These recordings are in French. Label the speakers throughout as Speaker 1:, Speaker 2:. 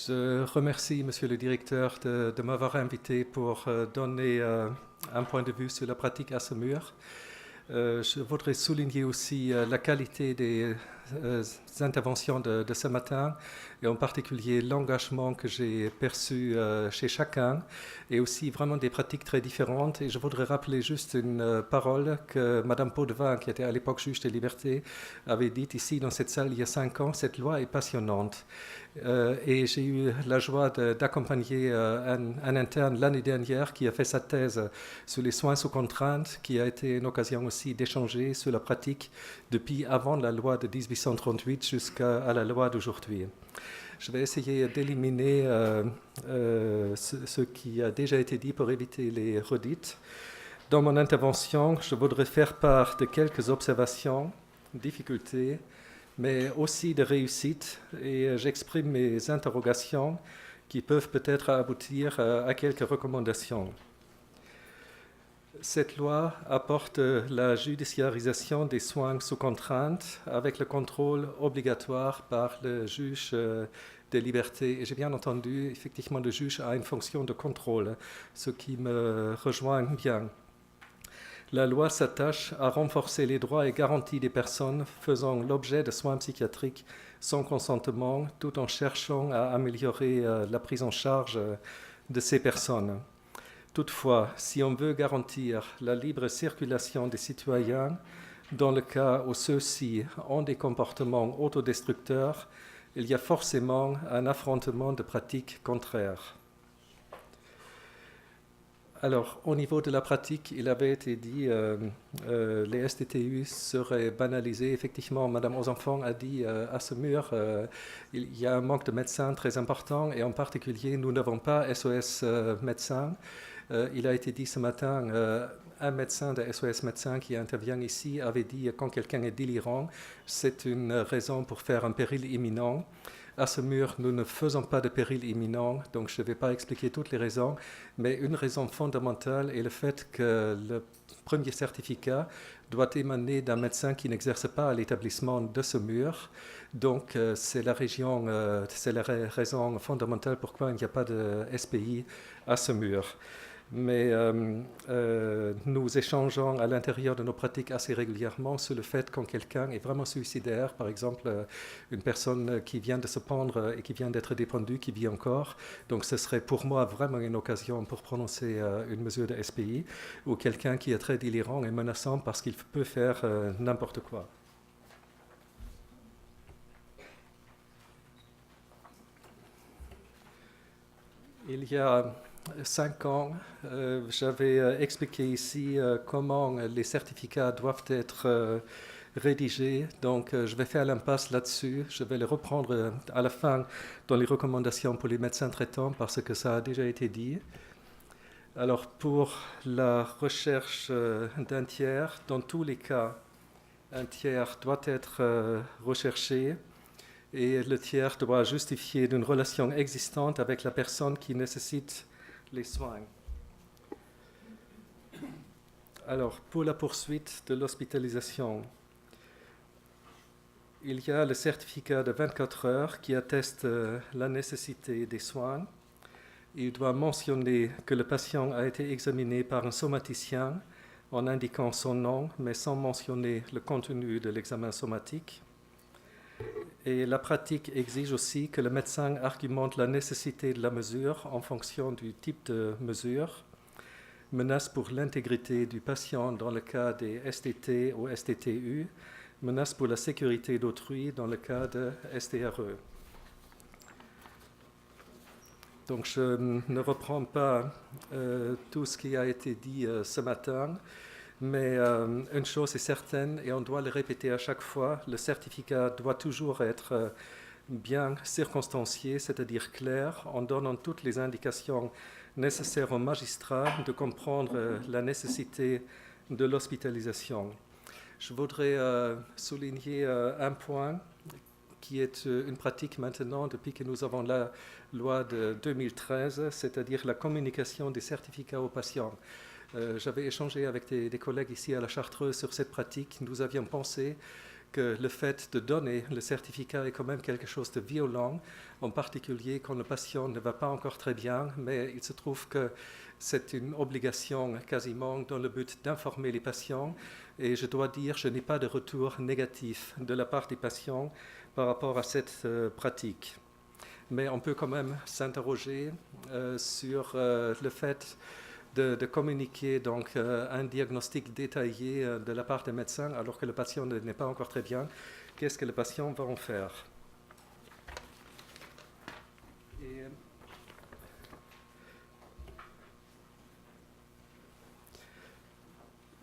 Speaker 1: Je remercie Monsieur le Directeur de m'avoir invité pour donner un point de vue sur la pratique à Saumur. Je voudrais souligner aussi la qualité des interventions de ce matin et en particulier l'engagement que j'ai perçu chez chacun et aussi vraiment des pratiques très différentes. Et je voudrais rappeler juste une parole que Madame Potvin, qui était à l'époque juge des libertés, avait dite ici dans cette salle il y a 5 ans. Cette loi est passionnante. Et j'ai eu la joie d'accompagner un interne l'année dernière qui a fait sa thèse sur les soins sous contrainte, qui a été une occasion aussi d'échanger sur la pratique depuis avant la loi de 1838 jusqu'à la loi d'aujourd'hui. Je vais essayer d'éliminer ce qui a déjà été dit pour éviter les redites. Dans mon intervention, je voudrais faire part de quelques observations, difficultés, mais aussi de réussites, et j'exprime mes interrogations qui peuvent peut-être aboutir à quelques recommandations. Cette loi apporte la judiciarisation des soins sous contrainte avec le contrôle obligatoire par le juge des libertés. Et j'ai bien entendu, effectivement, le juge a une fonction de contrôle, ce qui me rejoint bien. La loi s'attache à renforcer les droits et garanties des personnes faisant l'objet de soins psychiatriques sans consentement, tout en cherchant à améliorer la prise en charge de ces personnes. Toutefois, si on veut garantir la libre circulation des citoyens, dans le cas où ceux-ci ont des comportements autodestructeurs, il y a forcément un affrontement de pratiques contraires. Alors, au niveau de la pratique, il avait été dit les STTU seraient banalisés. Effectivement, Madame Osenfant a dit à Saumur, il y a un manque de médecins très important et en particulier, nous n'avons pas SOS médecins. Il a été dit ce matin, un médecin de SOS médecins qui intervient ici avait dit quand quelqu'un est délirant, c'est une raison pour faire un péril imminent. À Saumur, nous ne faisons pas de péril imminent, donc je ne vais pas expliquer toutes les raisons, mais une raison fondamentale est le fait que le premier certificat doit émaner d'un médecin qui n'exerce pas à l'établissement de Saumur. Donc c'est la raison fondamentale pourquoi il n'y a pas de SPI à Saumur. Mais nous échangeons à l'intérieur de nos pratiques assez régulièrement sur le fait quand quelqu'un est vraiment suicidaire, par exemple une personne qui vient de se pendre et qui vient d'être dépendue, qui vit encore. Donc ce serait pour moi vraiment une occasion pour prononcer une mesure de SPI, ou quelqu'un qui est très délirant et menaçant parce qu'il peut faire n'importe quoi. Il y a 5 ans, j'avais expliqué ici comment les certificats doivent être rédigés. Donc, je vais faire l'impasse là-dessus. Je vais les reprendre à la fin dans les recommandations pour les médecins traitants parce que ça a déjà été dit. Alors, pour la recherche d'un tiers, dans tous les cas, un tiers doit être recherché. Et le tiers doit justifier d'une relation existante avec la personne qui nécessite les soins. Alors, pour la poursuite de l'hospitalisation, il y a le certificat de 24 heures qui atteste la nécessité des soins. Il doit mentionner que le patient a été examiné par un somaticien en indiquant son nom, mais sans mentionner le contenu de l'examen somatique. Et la pratique exige aussi que le médecin argumente la nécessité de la mesure en fonction du type de mesure. Menace pour l'intégrité du patient dans le cas des STT ou STTU. Menace pour la sécurité d'autrui dans le cas de STRE. Donc je ne reprends pas tout ce qui a été dit ce matin. Mais une chose est certaine, et on doit le répéter à chaque fois, le certificat doit toujours être bien circonstancié, c'est-à-dire clair, en donnant toutes les indications nécessaires au magistrat de comprendre la nécessité de l'hospitalisation. Je voudrais souligner un point qui est une pratique maintenant depuis que nous avons la loi de 2013, c'est-à-dire la communication des certificats aux patients. J'avais échangé avec des collègues ici à la Chartreuse sur cette pratique. Nous avions pensé que le fait de donner le certificat est quand même quelque chose de violent, en particulier quand le patient ne va pas encore très bien, mais il se trouve que c'est une obligation quasiment dans le but d'informer les patients. Et je dois dire, je n'ai pas de retour négatif de la part des patients par rapport à cette pratique. Mais on peut quand même s'interroger sur le fait de communiquer donc, un diagnostic détaillé de la part des médecins alors que le patient n'est pas encore très bien. Qu'est-ce que le patient va en faire? Et,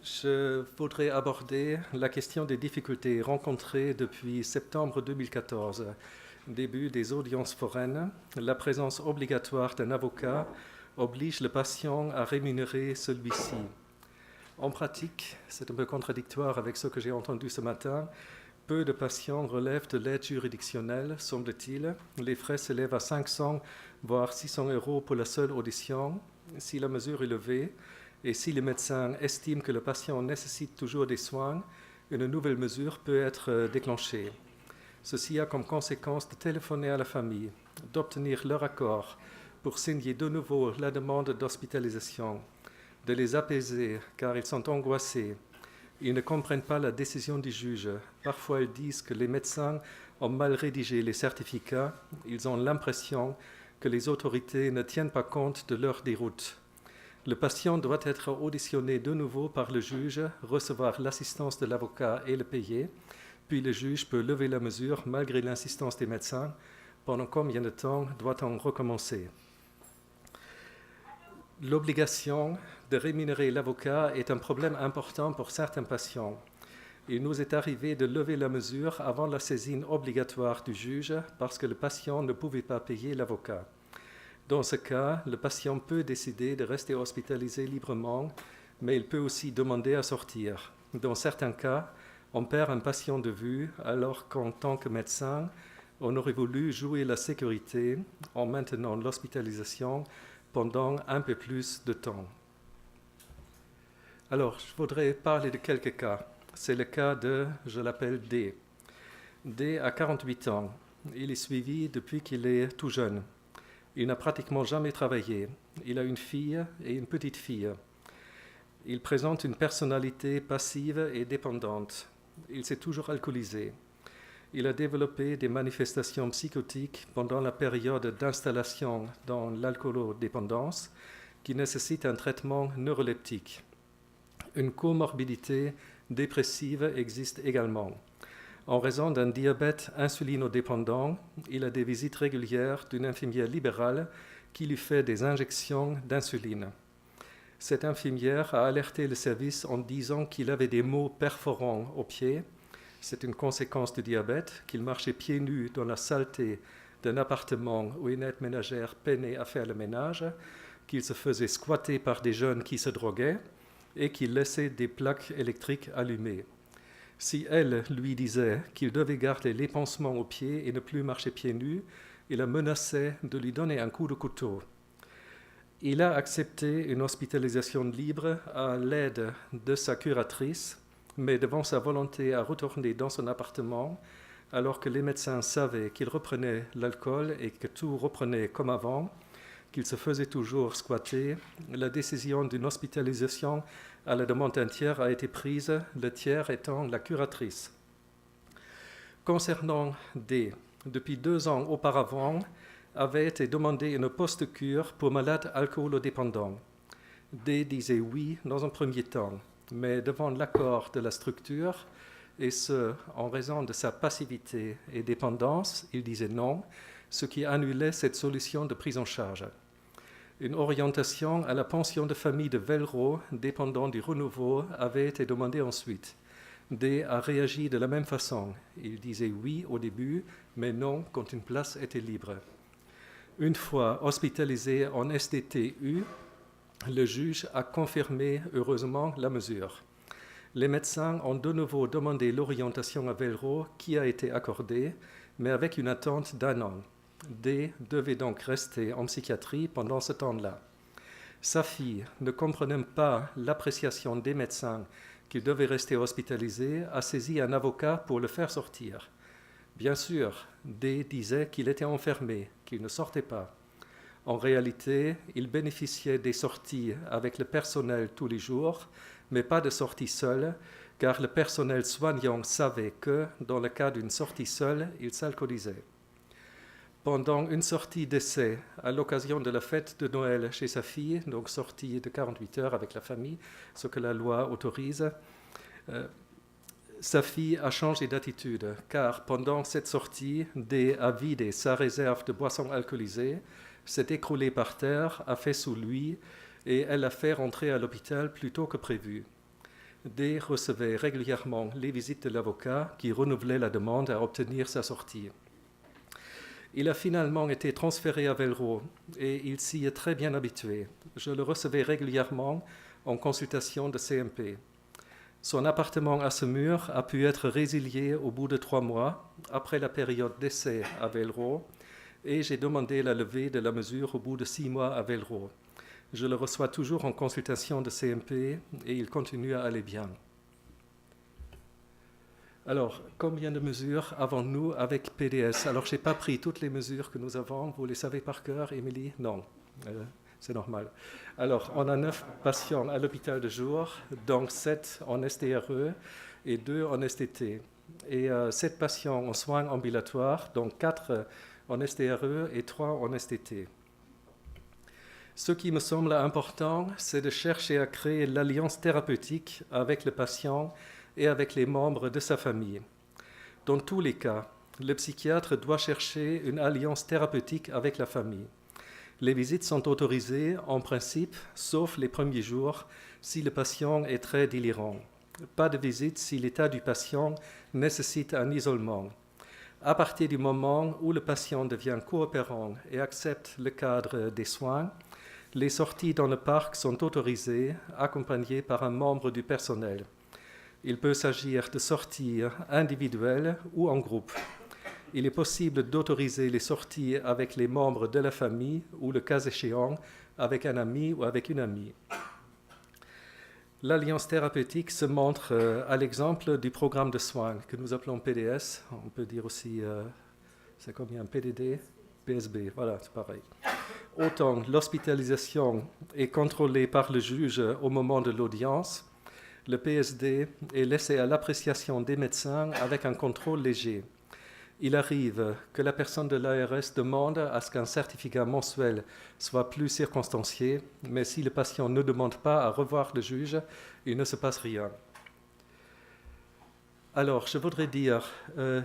Speaker 1: je voudrais aborder la question des difficultés rencontrées depuis septembre 2014, début des audiences foraines. La présence obligatoire d'un avocat oblige le patient à rémunérer celui-ci. En pratique, c'est un peu contradictoire avec ce que j'ai entendu ce matin. Peu de patients relèvent de l'aide juridictionnelle, semble-t-il. Les frais s'élèvent à 500 voire 600 € pour la seule audition, si la mesure est levée, et si le médecin estime que le patient nécessite toujours des soins, une nouvelle mesure peut être déclenchée. Ceci a comme conséquence de téléphoner à la famille, d'obtenir leur accord pour signer de nouveau la demande d'hospitalisation, de les apaiser car ils sont angoissés. Ils ne comprennent pas la décision du juge. Parfois, ils disent que les médecins ont mal rédigé les certificats. Ils ont l'impression que les autorités ne tiennent pas compte de leur déroute. Le patient doit être auditionné de nouveau par le juge, recevoir l'assistance de l'avocat et le payer. Puis le juge peut lever la mesure malgré l'insistance des médecins. Pendant combien de temps doit-on recommencer? L'obligation de rémunérer l'avocat est un problème important pour certains patients. Il nous est arrivé de lever la mesure avant la saisine obligatoire du juge parce que le patient ne pouvait pas payer l'avocat. Dans ce cas, le patient peut décider de rester hospitalisé librement, mais il peut aussi demander à sortir. Dans certains cas, on perd un patient de vue alors qu'en tant que médecin, on aurait voulu jouer la sécurité en maintenant l'hospitalisation pendant un peu plus de temps. Alors, je voudrais parler de quelques cas. C'est le cas de, je l'appelle D. D a 48 ans. Il est suivi depuis qu'il est tout jeune. Il n'a pratiquement jamais travaillé. Il a une fille et une petite fille. Il présente une personnalité passive et dépendante. Il s'est toujours alcoolisé. Il a développé des manifestations psychotiques pendant la période d'installation dans l'alcoolodépendance qui nécessite un traitement neuroleptique. Une comorbidité dépressive existe également. En raison d'un diabète insulinodépendant, il a des visites régulières d'une infirmière libérale qui lui fait des injections d'insuline. Cette infirmière a alerté le service en disant qu'il avait des maux perforants aux pieds. C'est une conséquence du diabète, qu'il marchait pieds nus dans la saleté d'un appartement où une aide ménagère peinait à faire le ménage, qu'il se faisait squatter par des jeunes qui se droguaient et qu'il laissait des plaques électriques allumées. Si elle lui disait qu'il devait garder les pansements aux pieds et ne plus marcher pieds nus, il la menaçait de lui donner un coup de couteau. Il a accepté une hospitalisation libre à l'aide de sa curatrice, mais devant sa volonté à retourner dans son appartement, alors que les médecins savaient qu'il reprenait l'alcool et que tout reprenait comme avant, qu'il se faisait toujours squatter, la décision d'une hospitalisation à la demande d'un tiers a été prise, le tiers étant la curatrice. Concernant D, depuis 2 ans auparavant, avait été demandé une post-cure pour malades alcoolodépendants. D disait oui dans un premier temps, mais devant l'accord de la structure, et ce, en raison de sa passivité et dépendance, il disait non, ce qui annulait cette solution de prise en charge. Une orientation à la pension de famille de Velleroy, dépendant du renouveau, avait été demandée ensuite. D a réagi de la même façon. Il disait oui au début, mais non quand une place était libre. Une fois hospitalisé en SDTU, le juge a confirmé heureusement la mesure. Les médecins ont de nouveau demandé l'orientation à Velleroy qui a été accordée, mais avec une attente d'1 an. D devait donc rester en psychiatrie pendant ce temps-là. Sa fille, ne comprenant pas l'appréciation des médecins qu'il devait rester hospitalisé, a saisi un avocat pour le faire sortir. Bien sûr, D disait qu'il était enfermé, qu'il ne sortait pas. En réalité, il bénéficiait des sorties avec le personnel tous les jours, mais pas de sorties seul, car le personnel soignant savait que, dans le cas d'une sortie seule, il s'alcoolisait. Pendant une sortie d'essai, à l'occasion de la fête de Noël chez sa fille, donc sortie de 48 heures avec la famille, ce que la loi autorise, sa fille a changé d'attitude, car pendant cette sortie, D a vidé sa réserve de boissons alcoolisées, s'est écroulée par terre, a fait sous lui, et elle l'a fait rentrer à l'hôpital plus tôt que prévu. D recevait régulièrement les visites de l'avocat qui renouvelait la demande à obtenir sa sortie. Il a finalement été transféré à Velleroy et il s'y est très bien habitué. Je le recevais régulièrement en consultation de CMP. Son appartement à Semur a pu être résilié au bout de 3 mois, après la période d'essai à Velleroy, et j'ai demandé la levée de la mesure au bout de 6 mois à Velleroy. Je le reçois toujours en consultation de CMP et il continue à aller bien. Alors, combien de mesures avons-nous avec PDS? Alors, je n'ai pas pris toutes les mesures que nous avons. Vous les savez par cœur, Émilie? Non, c'est normal. Alors, on a 9 patients à l'hôpital de jour, donc 7 en STRE et 2 en STT. Et 7 patients en soins ambulatoires, donc 4 en STRE et 3 en STT. Ce qui me semble important, c'est de chercher à créer l'alliance thérapeutique avec le patient et avec les membres de sa famille. Dans tous les cas, le psychiatre doit chercher une alliance thérapeutique avec la famille. Les visites sont autorisées en principe, sauf les premiers jours, si le patient est très délirant. Pas de visite si l'état du patient nécessite un isolement. À partir du moment où le patient devient coopérant et accepte le cadre des soins, les sorties dans le parc sont autorisées, accompagnées par un membre du personnel. Il peut s'agir de sorties individuelles ou en groupe. Il est possible d'autoriser les sorties avec les membres de la famille ou, le cas échéant, avec un ami ou avec une amie. L'alliance thérapeutique se montre à l'exemple du programme de soins que nous appelons PDS. On peut dire aussi, c'est combien? PDD, PSB, voilà, c'est pareil. Autant l'hospitalisation est contrôlée par le juge au moment de l'audience, le PSD est laissé à l'appréciation des médecins avec un contrôle léger. Il arrive que la personne de l'ARS demande à ce qu'un certificat mensuel soit plus circonstancié, mais si le patient ne demande pas à revoir le juge, il ne se passe rien. Alors, je voudrais dire,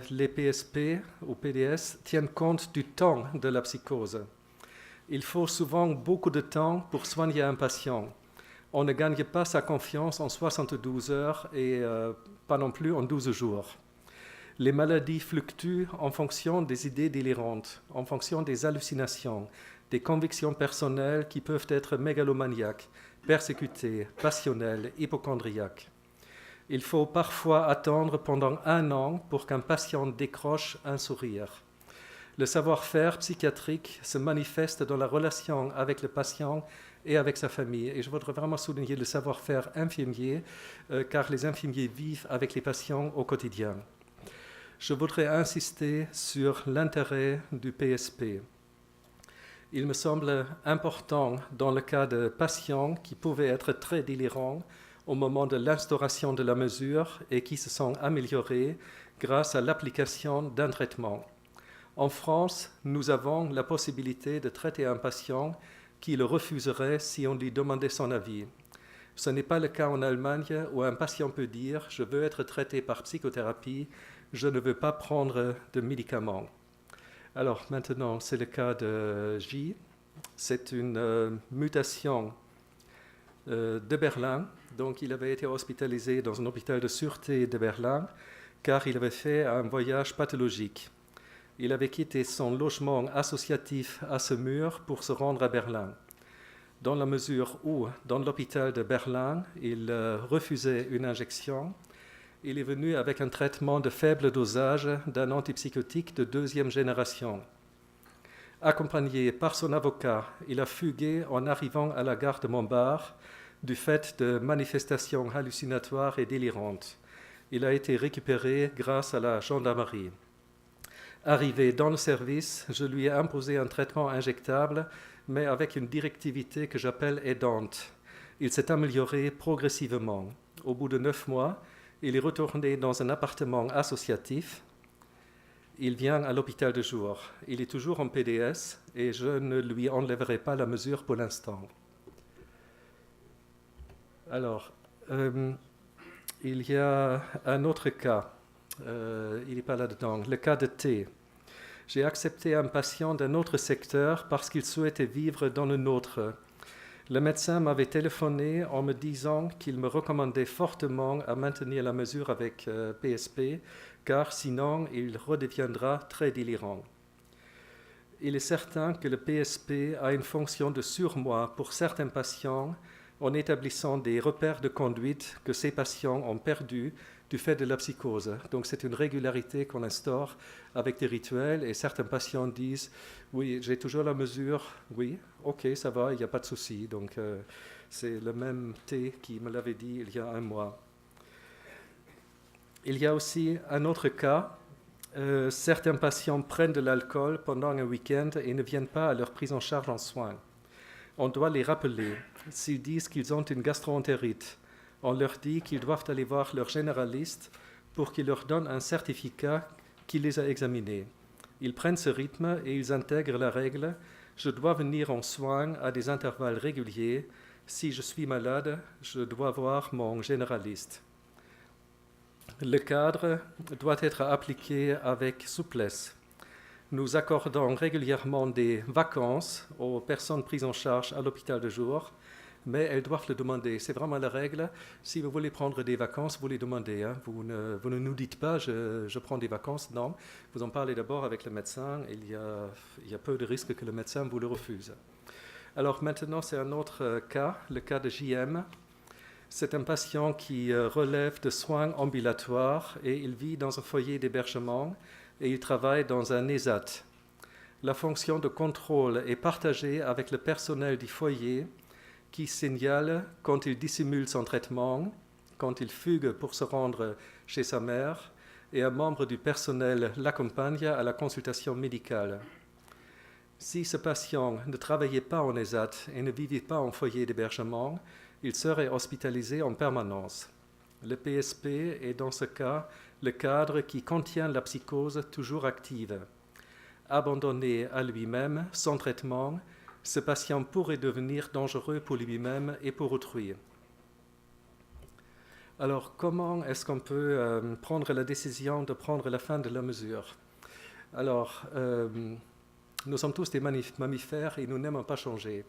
Speaker 1: les PSP ou PDS tiennent compte du temps de la psychose. Il faut souvent beaucoup de temps pour soigner un patient. On ne gagne pas sa confiance en 72 heures et pas non plus en 12 jours. Les maladies fluctuent en fonction des idées délirantes, en fonction des hallucinations, des convictions personnelles qui peuvent être mégalomaniaques, persécutées, passionnelles, hypocondriaques. Il faut parfois attendre pendant 1 an pour qu'un patient décroche un sourire. Le savoir-faire psychiatrique se manifeste dans la relation avec le patient et avec sa famille. Et je voudrais vraiment souligner le savoir-faire infirmier, car les infirmiers vivent avec les patients au quotidien. Je voudrais insister sur l'intérêt du PSP. Il me semble important dans le cas de patients qui pouvaient être très délirants au moment de l'instauration de la mesure et qui se sont améliorés grâce à l'application d'un traitement. En France, nous avons la possibilité de traiter un patient qui le refuserait si on lui demandait son avis. Ce n'est pas le cas en Allemagne où un patient peut dire « je veux être traité par psychothérapie, je ne veux pas prendre de médicaments ». Alors maintenant, c'est le cas de J. C'est une mutation de Berlin. Donc il avait été hospitalisé dans un hôpital de sûreté de Berlin car il avait fait un voyage pathologique. Il avait quitté son logement associatif à Semur pour se rendre à Berlin. Dans la mesure où, dans l'hôpital de Berlin, il refusait une injection, il est venu avec un traitement de faible dosage d'un antipsychotique de 2e génération. Accompagné par son avocat, il a fugué en arrivant à la gare de Montbard, du fait de manifestations hallucinatoires et délirantes. Il a été récupéré grâce à la gendarmerie. Arrivé dans le service, je lui ai imposé un traitement injectable, mais avec une directivité que j'appelle aidante. Il s'est amélioré progressivement. Au bout de 9 mois, il est retourné dans un appartement associatif. Il vient à l'hôpital de jour. Il est toujours en PDS et je ne lui enlèverai pas la mesure pour l'instant. Alors, il y a un autre cas. Il n'est pas là-dedans. Le cas de T. J'ai accepté un patient d'un autre secteur parce qu'il souhaitait vivre dans le nôtre. Le médecin m'avait téléphoné en me disant qu'il me recommandait fortement à maintenir la mesure avec PSP, car sinon il redeviendra très délirant. Il est certain que le PSP a une fonction de surmoi pour certains patients en établissant des repères de conduite que ces patients ont perdus du fait de la psychose. Donc c'est une régularité qu'on instaure avec des rituels et certains patients disent « Oui, j'ai toujours la mesure, oui, ok, ça va, il n'y a pas de souci. » Donc c'est le même T qui me l'avait dit il y a un mois. Il y a aussi un autre cas. Certains patients prennent de l'alcool pendant un week-end et ne viennent pas à leur prise en charge en soins. On doit les rappeler. S'ils disent qu'ils ont une gastro-entérite, on leur dit qu'ils doivent aller voir leur généraliste pour qu'il leur donne un certificat qui les a examinés. Ils prennent ce rythme et ils intègrent la règle « Je dois venir en soins à des intervalles réguliers. Si je suis malade, je dois voir mon généraliste. » Le cadre doit être appliqué avec souplesse. Nous accordons régulièrement des vacances aux personnes prises en charge à l'hôpital de jour, mais elles doivent le demander. C'est vraiment la règle. Si vous voulez prendre des vacances, vous les demandez. Hein. Vous ne nous dites pas je prends des vacances. Non, vous en parlez d'abord avec le médecin. Il y a peu de risques que le médecin vous le refuse. Alors maintenant, c'est un autre cas, le cas de JM. C'est un patient qui relève de soins ambulatoires et il vit dans un foyer d'hébergement et il travaille dans un ESAT. La fonction de contrôle est partagée avec le personnel du foyer qui signale quand il dissimule son traitement, quand il fugue pour se rendre chez sa mère, et un membre du personnel l'accompagne à la consultation médicale. Si ce patient ne travaillait pas en ESAT et ne vivait pas en foyer d'hébergement, il serait hospitalisé en permanence. Le PSP est dans ce cas le cadre qui contient la psychose toujours active. Abandonné à lui-même, sans traitement, ce patient pourrait devenir dangereux pour lui-même et pour autrui. Alors, comment est-ce qu'on peut prendre la décision de prendre la fin de la mesure? Alors, nous sommes tous des mammifères et nous n'aimons pas changer.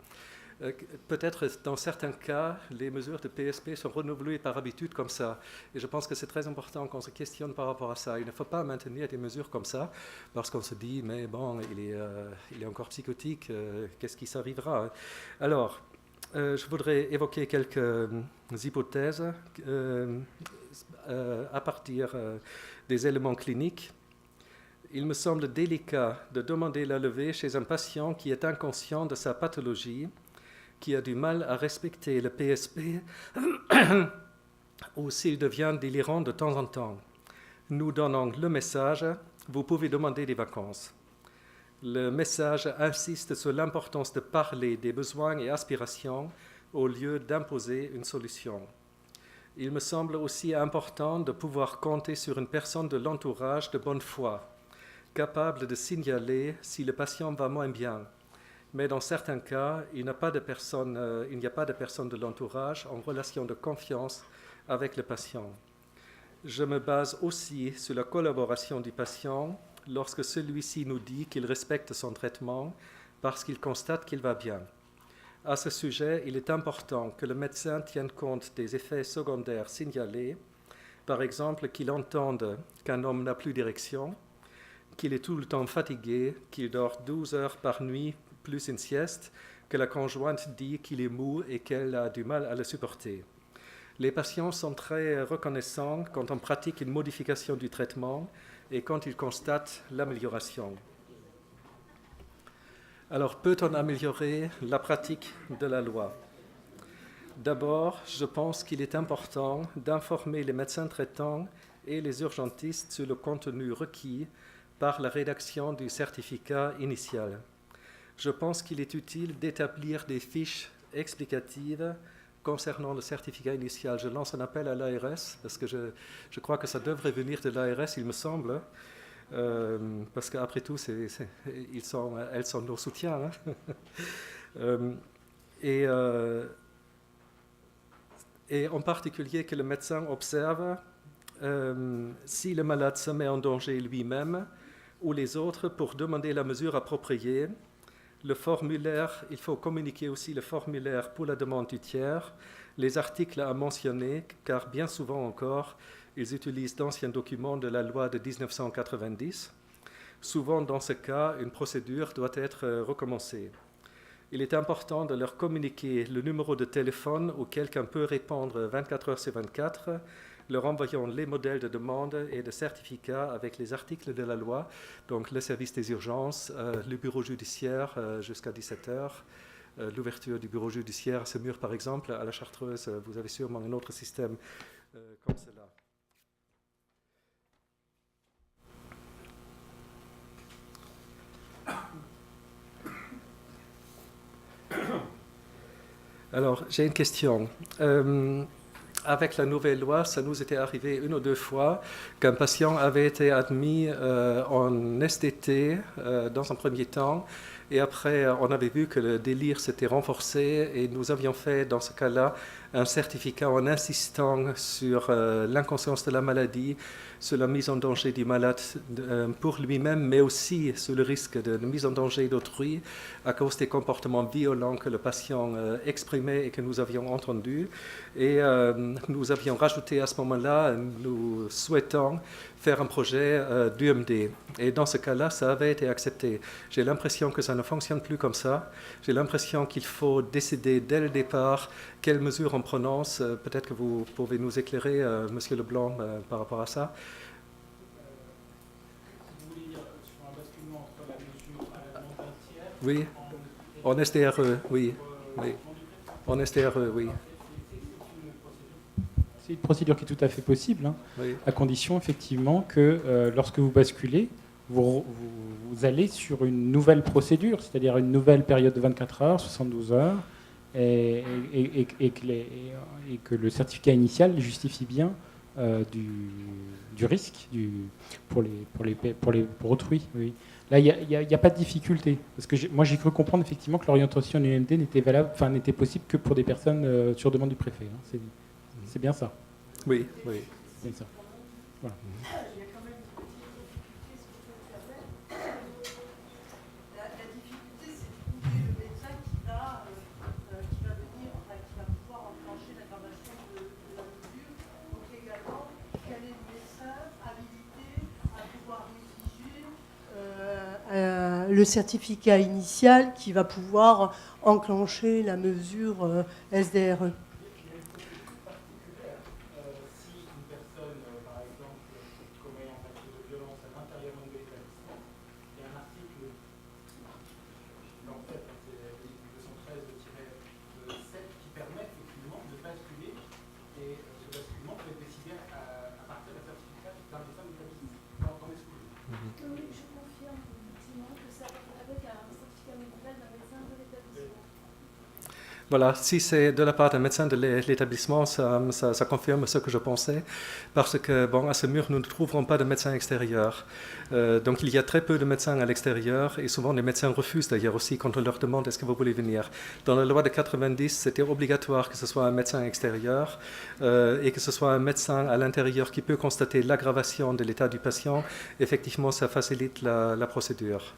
Speaker 1: Peut-être dans certains cas, les mesures de PSP sont renouvelées par habitude comme ça. Et je pense que c'est très important qu'on se questionne par rapport à ça. Il ne faut pas maintenir des mesures comme ça parce qu'on se dit, mais bon, il est encore psychotique, qu'est-ce qui s'arrivera? Alors, je voudrais évoquer quelques hypothèses à partir des éléments cliniques. Il me semble délicat de demander la levée chez un patient qui est inconscient de sa pathologie, qui a du mal à respecter le PSP ou s'il devient délirant de temps en temps. Nous donnons le message, vous pouvez demander des vacances. Le message insiste sur l'importance de parler des besoins et aspirations au lieu d'imposer une solution. Il me semble aussi important de pouvoir compter sur une personne de l'entourage de bonne foi, capable de signaler si le patient va moins bien. Mais dans certains cas, il n'y a pas de personne de l'entourage en relation de confiance avec le patient. Je me base aussi sur la collaboration du patient lorsque celui-ci nous dit qu'il respecte son traitement parce qu'il constate qu'il va bien. À ce sujet, il est important que le médecin tienne compte des effets secondaires signalés, par exemple qu'il entende qu'un homme n'a plus d'érection, qu'il est tout le temps fatigué, qu'il dort 12 heures par nuit plus une sieste, que la conjointe dit qu'il est mou et qu'elle a du mal à le supporter. Les patients sont très reconnaissants quand on pratique une modification du traitement et quand ils constatent l'amélioration. Alors, peut-on améliorer la pratique de la loi? D'abord, je pense qu'il est important d'informer les médecins traitants et les urgentistes sur le contenu requis par la rédaction du certificat initial. Je pense qu'il est utile d'établir des fiches explicatives concernant le certificat initial. Je lance un appel à l'ARS parce que je crois que ça devrait venir de l'ARS, il me semble, parce qu'après tout, elles sont nos soutiens. Hein. Et en particulier que le médecin observe si le malade se met en danger lui-même ou les autres pour demander la mesure appropriée. Le formulaire, il faut communiquer aussi le formulaire pour la demande du tiers, les articles à mentionner, car bien souvent encore, ils utilisent d'anciens documents de la loi de 1990. Souvent, dans ce cas, une procédure doit être recommencée. Il est important de leur communiquer le numéro de téléphone où quelqu'un peut répondre 24 heures sur 24, leur envoyant les modèles de demande et de certificats avec les articles de la loi, donc le service des urgences, le bureau judiciaire jusqu'à 17 heures, l'ouverture du bureau judiciaire à Semur par exemple. À la Chartreuse, vous avez sûrement un autre système comme cela. Alors, j'ai une question. Avec la nouvelle loi, ça nous était arrivé une ou deux fois qu'un patient avait été admis en STT dans un premier temps, et après on avait vu que le délire s'était renforcé, et nous avions fait dans ce cas-là un certificat en insistant sur l'inconscience de la maladie, sur la mise en danger du malade pour lui-même, mais aussi sur le risque de mise en danger d'autrui à cause des comportements violents que le patient exprimait et que nous avions entendus. Et nous avions rajouté à ce moment-là, nous souhaitons faire un projet d'UMD. Et dans ce cas-là, ça avait été accepté. J'ai l'impression que ça ne fonctionne plus comme ça. J'ai l'impression qu'il faut décider dès le départ quelles mesures on prononce. Peut-être que vous pouvez nous éclairer, Monsieur Leblanc, par rapport à ça.
Speaker 2: Vous voulez dire sur un basculement entre la mesure à la demande d'un tiers
Speaker 1: Oui, en STRE, oui. Oui. En STRE, oui.
Speaker 2: C'est une procédure qui est tout à fait possible, hein,
Speaker 1: Oui.
Speaker 2: à condition effectivement que lorsque vous basculez, vous allez sur une nouvelle procédure, c'est-à-dire une nouvelle période de 24 heures, 72 heures, et que le certificat initial justifie bien du risque pour autrui. Oui. Là, il n'y a pas de difficulté, parce que moi j'ai cru comprendre effectivement que l'orientation en UMD n'était possible que pour des personnes sur demande du préfet. Hein. C'est bien ça.
Speaker 1: Oui, oui.
Speaker 2: C'est ça. Voilà.
Speaker 3: La difficulté, c'est de trouver le médecin qui va venir, qui va pouvoir enclencher l'aggravation de la mesure. Donc également, quel est le médecin habilité à pouvoir exiger le certificat initial qui va pouvoir enclencher la mesure SDRE.
Speaker 1: Voilà, si c'est de la part d'un médecin de l'établissement, ça confirme ce que je pensais, parce que, bon, à Semur, nous ne trouverons pas de médecins extérieurs. Donc, il y a très peu de médecins à l'extérieur, et souvent les médecins refusent d'ailleurs aussi quand on leur demande est-ce que vous voulez venir. Dans la loi de 90, c'était obligatoire que ce soit un médecin extérieur et que ce soit un médecin à l'intérieur qui peut constater l'aggravation de l'état du patient. Effectivement, ça facilite la procédure.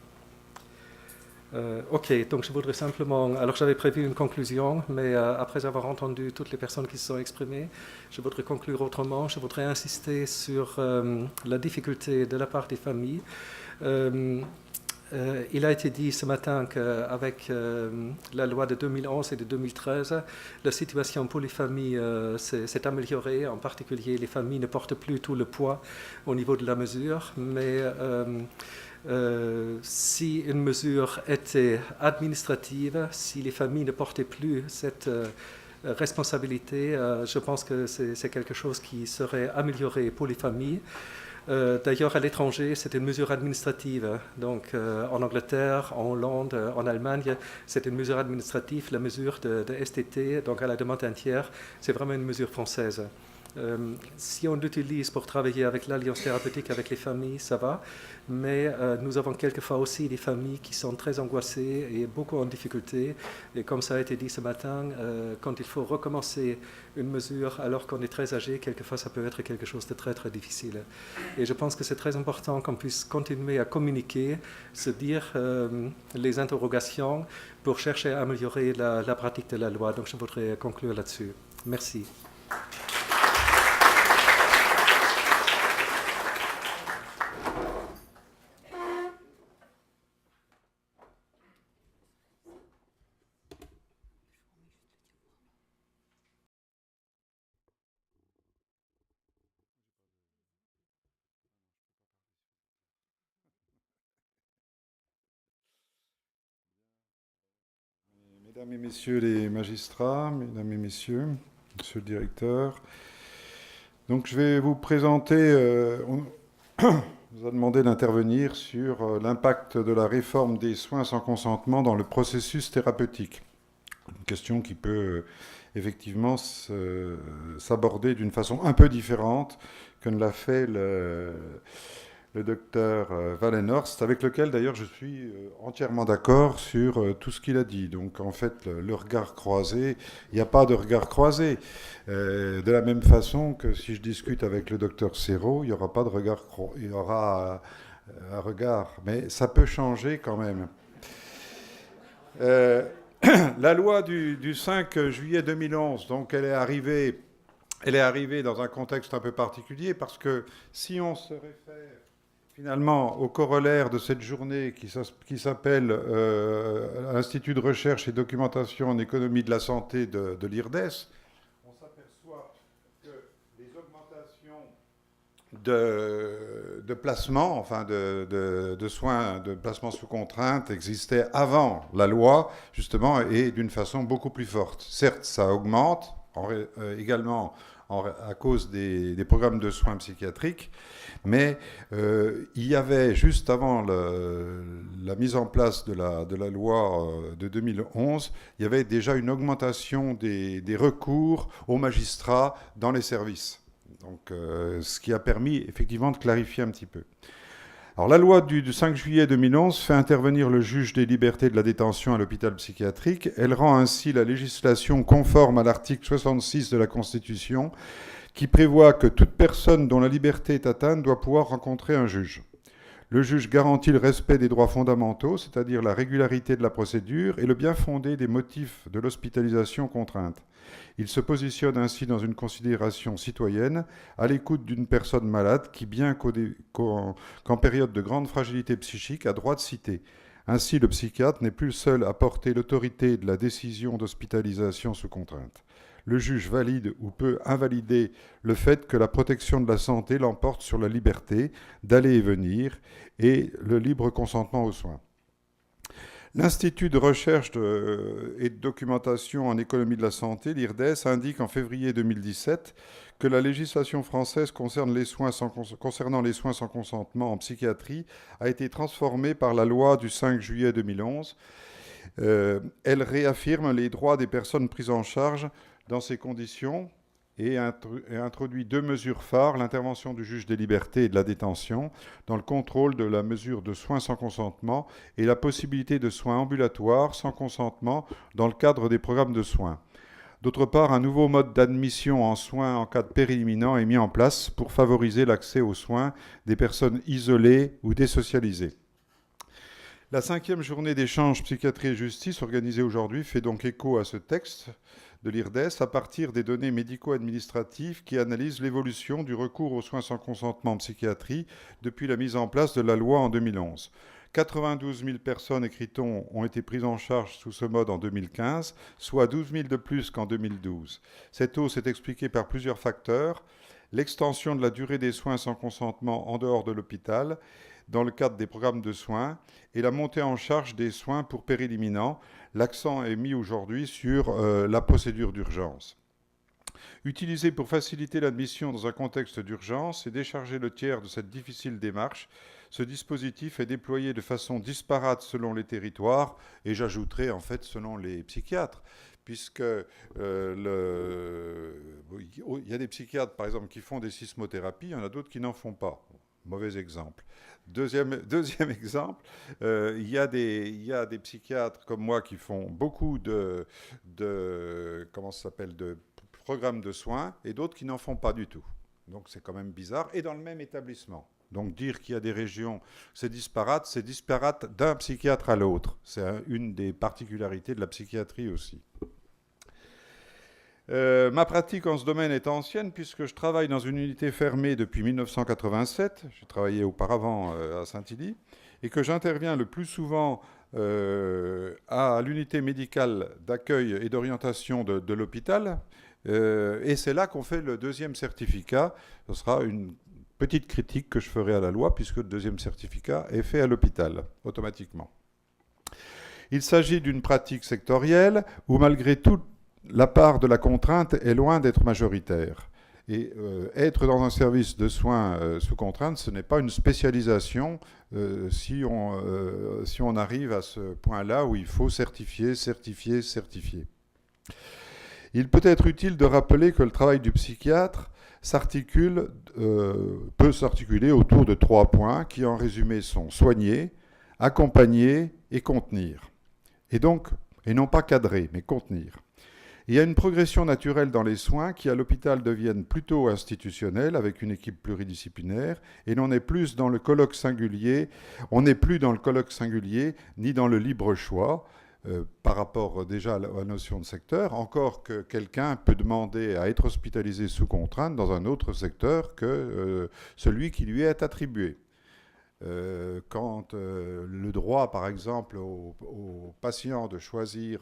Speaker 1: Ok, donc je voudrais simplement... Alors j'avais prévu une conclusion, mais après avoir entendu toutes les personnes qui se sont exprimées, je voudrais conclure autrement. Je voudrais insister sur la difficulté de la part des familles. Il a été dit ce matin qu'avec la loi de 2011 et de 2013, la situation pour les familles s'est améliorée. En particulier, les familles ne portent plus tout le poids au niveau de la mesure, mais... si une mesure était administrative, si les familles ne portaient plus cette responsabilité, je pense que c'est quelque chose qui serait amélioré pour les familles. D'ailleurs, à l'étranger, c'est une mesure administrative. Donc, en Angleterre, en Hollande, en Allemagne, c'est une mesure administrative. La mesure de STT, donc à la demande entière, c'est vraiment une mesure française. Si on l'utilise pour travailler avec l'alliance thérapeutique avec les familles, ça va. Mais nous avons quelquefois aussi des familles qui sont très angoissées et beaucoup en difficulté. Et comme ça a été dit ce matin, quand il faut recommencer une mesure alors qu'on est très âgé, quelquefois ça peut être quelque chose de très très difficile. Et je pense que c'est très important qu'on puisse continuer à communiquer, se dire les interrogations pour chercher à améliorer la pratique de la loi. Donc je voudrais conclure là-dessus. Merci.
Speaker 4: Mesdames et messieurs les magistrats, mesdames et messieurs, monsieur le directeur, donc je vais vous présenter, on nous a demandé d'intervenir sur l'impact de la réforme des soins sans consentement dans le processus thérapeutique. Une question qui peut effectivement s'aborder d'une façon un peu différente que ne l'a fait le docteur Wallenhorst, avec lequel d'ailleurs je suis entièrement d'accord sur tout ce qu'il a dit. Donc en fait, le regard croisé, il n'y a pas de regard croisé. De la même façon que si je discute avec le docteur Serrault, il n'y aura pas de regard croisé. Il y aura un regard, mais ça peut changer quand même. La loi du 5 juillet 2011, donc elle est arrivée dans un contexte un peu particulier parce que si on se réfère finalement au corollaire de cette journée qui s'appelle Institut de recherche et documentation en économie de la santé de l'IRDES, on s'aperçoit que les augmentations de placement, enfin de soins, de placement sous contrainte existaient avant la loi, justement, et d'une façon beaucoup plus forte. Certes, ça augmente, également à cause des programmes de soins psychiatriques, mais il y avait, juste avant la mise en place de la loi de 2011, il y avait déjà une augmentation des recours aux magistrats dans les services. Donc, ce qui a permis effectivement de clarifier un petit peu. Alors, la loi du 5 juillet 2011 fait intervenir le juge des libertés de la détention à l'hôpital psychiatrique. Elle rend ainsi la législation conforme à l'article 66 de la Constitution, qui prévoit que toute personne dont la liberté est atteinte doit pouvoir rencontrer un juge. Le juge garantit le respect des droits fondamentaux, c'est-à-dire la régularité de la procédure et le bien fondé des motifs de l'hospitalisation contrainte. Il se positionne ainsi dans une considération citoyenne, à l'écoute d'une personne malade qui, bien qu'en période de grande fragilité psychique, a droit de citer. Ainsi, le psychiatre n'est plus le seul à porter l'autorité de la décision d'hospitalisation sous contrainte. Le juge valide ou peut invalider le fait que la protection de la santé l'emporte sur la liberté d'aller et venir et le libre consentement aux soins. L'Institut de recherche et de documentation en économie de la santé, l'IRDES, indique en février 2017 que la législation française concernant les soins sans consentement en psychiatrie a été transformée par la loi du 5 juillet 2011. Elle réaffirme les droits des personnes prises en charge dans ces conditions et introduit deux mesures phares, l'intervention du juge des libertés et de la détention dans le contrôle de la mesure de soins sans consentement et la possibilité de soins ambulatoires sans consentement dans le cadre des programmes de soins. D'autre part, un nouveau mode d'admission en soins en cas de péril imminent est mis en place pour favoriser l'accès aux soins des personnes isolées ou désocialisées. La 5e journée d'échange psychiatrie et justice organisée aujourd'hui fait donc écho à ce texte de l'IRDES à partir des données médico-administratives qui analysent l'évolution du recours aux soins sans consentement en psychiatrie depuis la mise en place de la loi en 2011. 92 000 personnes, écrit-on, ont été prises en charge sous ce mode en 2015, soit 12 000 de plus qu'en 2012. Cette hausse est expliquée par plusieurs facteurs. L'extension de la durée des soins sans consentement en dehors de l'hôpital, dans le cadre des programmes de soins et la montée en charge des soins pour péril imminent. L'accent est mis aujourd'hui sur la procédure d'urgence. Utilisé pour faciliter l'admission dans un contexte d'urgence et décharger le tiers de cette difficile démarche, ce dispositif est déployé de façon disparate selon les territoires et j'ajouterai en fait selon les psychiatres, puisque il y a des psychiatres par exemple qui font des sismothérapies, il y en a d'autres qui n'en font pas. Mauvais exemple. Deuxième exemple, il y a des psychiatres comme moi qui font beaucoup de programmes de soins et d'autres qui n'en font pas du tout. Donc c'est quand même bizarre. Et dans le même établissement. Donc dire qu'il y a des régions, c'est disparate d'un psychiatre à l'autre. C'est une des particularités de la psychiatrie aussi. Ma pratique en ce domaine est ancienne puisque je travaille dans une unité fermée depuis 1987. J'ai travaillé auparavant à Saint-Hilly et que j'interviens le plus souvent à l'unité médicale d'accueil et d'orientation de l'hôpital. Et c'est là qu'on fait le deuxième certificat. Ce sera une petite critique que je ferai à la loi puisque le deuxième certificat est fait à l'hôpital automatiquement. Il s'agit d'une pratique sectorielle où malgré tout la part de la contrainte est loin d'être majoritaire. Et être dans un service de soins sous contrainte, ce n'est pas une spécialisation si on arrive à ce point-là où il faut certifier. Il peut être utile de rappeler que le travail du psychiatre peut s'articuler autour de 3 points qui, en résumé, sont soigner, accompagner et contenir. Et non pas cadrer, mais contenir. Il y a une progression naturelle dans les soins qui, à l'hôpital, deviennent plutôt institutionnels avec une équipe pluridisciplinaire et l'on n'est plus dans le colloque singulier, ni dans le libre choix par rapport déjà à la notion de secteur, encore que quelqu'un peut demander à être hospitalisé sous contrainte dans un autre secteur que celui qui lui est attribué. Quand le droit, par exemple, aux patients de choisir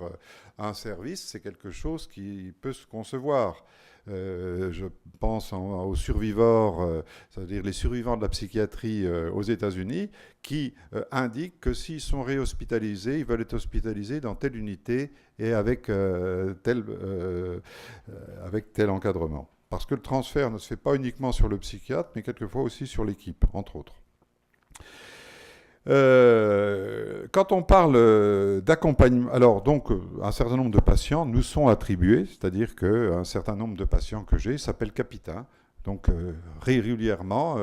Speaker 4: un service, c'est quelque chose qui peut se concevoir. Je pense aux survivors, c'est-à-dire les survivants de la psychiatrie aux États-Unis, qui indiquent que s'ils sont réhospitalisés, ils veulent être hospitalisés dans telle unité et avec tel encadrement. Parce que le transfert ne se fait pas uniquement sur le psychiatre, mais quelquefois aussi sur l'équipe, entre autres. Quand on parle d'accompagnement, alors donc un certain nombre de patients nous sont attribués, c'est-à-dire qu'un certain nombre de patients que j'ai s'appellent capitaines. Donc régulièrement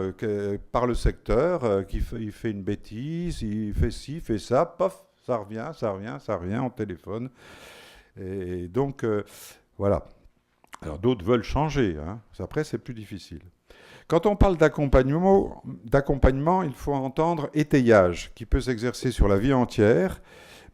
Speaker 4: par le secteur, il fait une bêtise, il fait ci, il fait ça, paf, ça revient, on téléphone. Et donc voilà. Alors d'autres veulent changer, hein. Après c'est plus difficile. Quand on parle d'accompagnement, il faut entendre étayage, qui peut s'exercer sur la vie entière,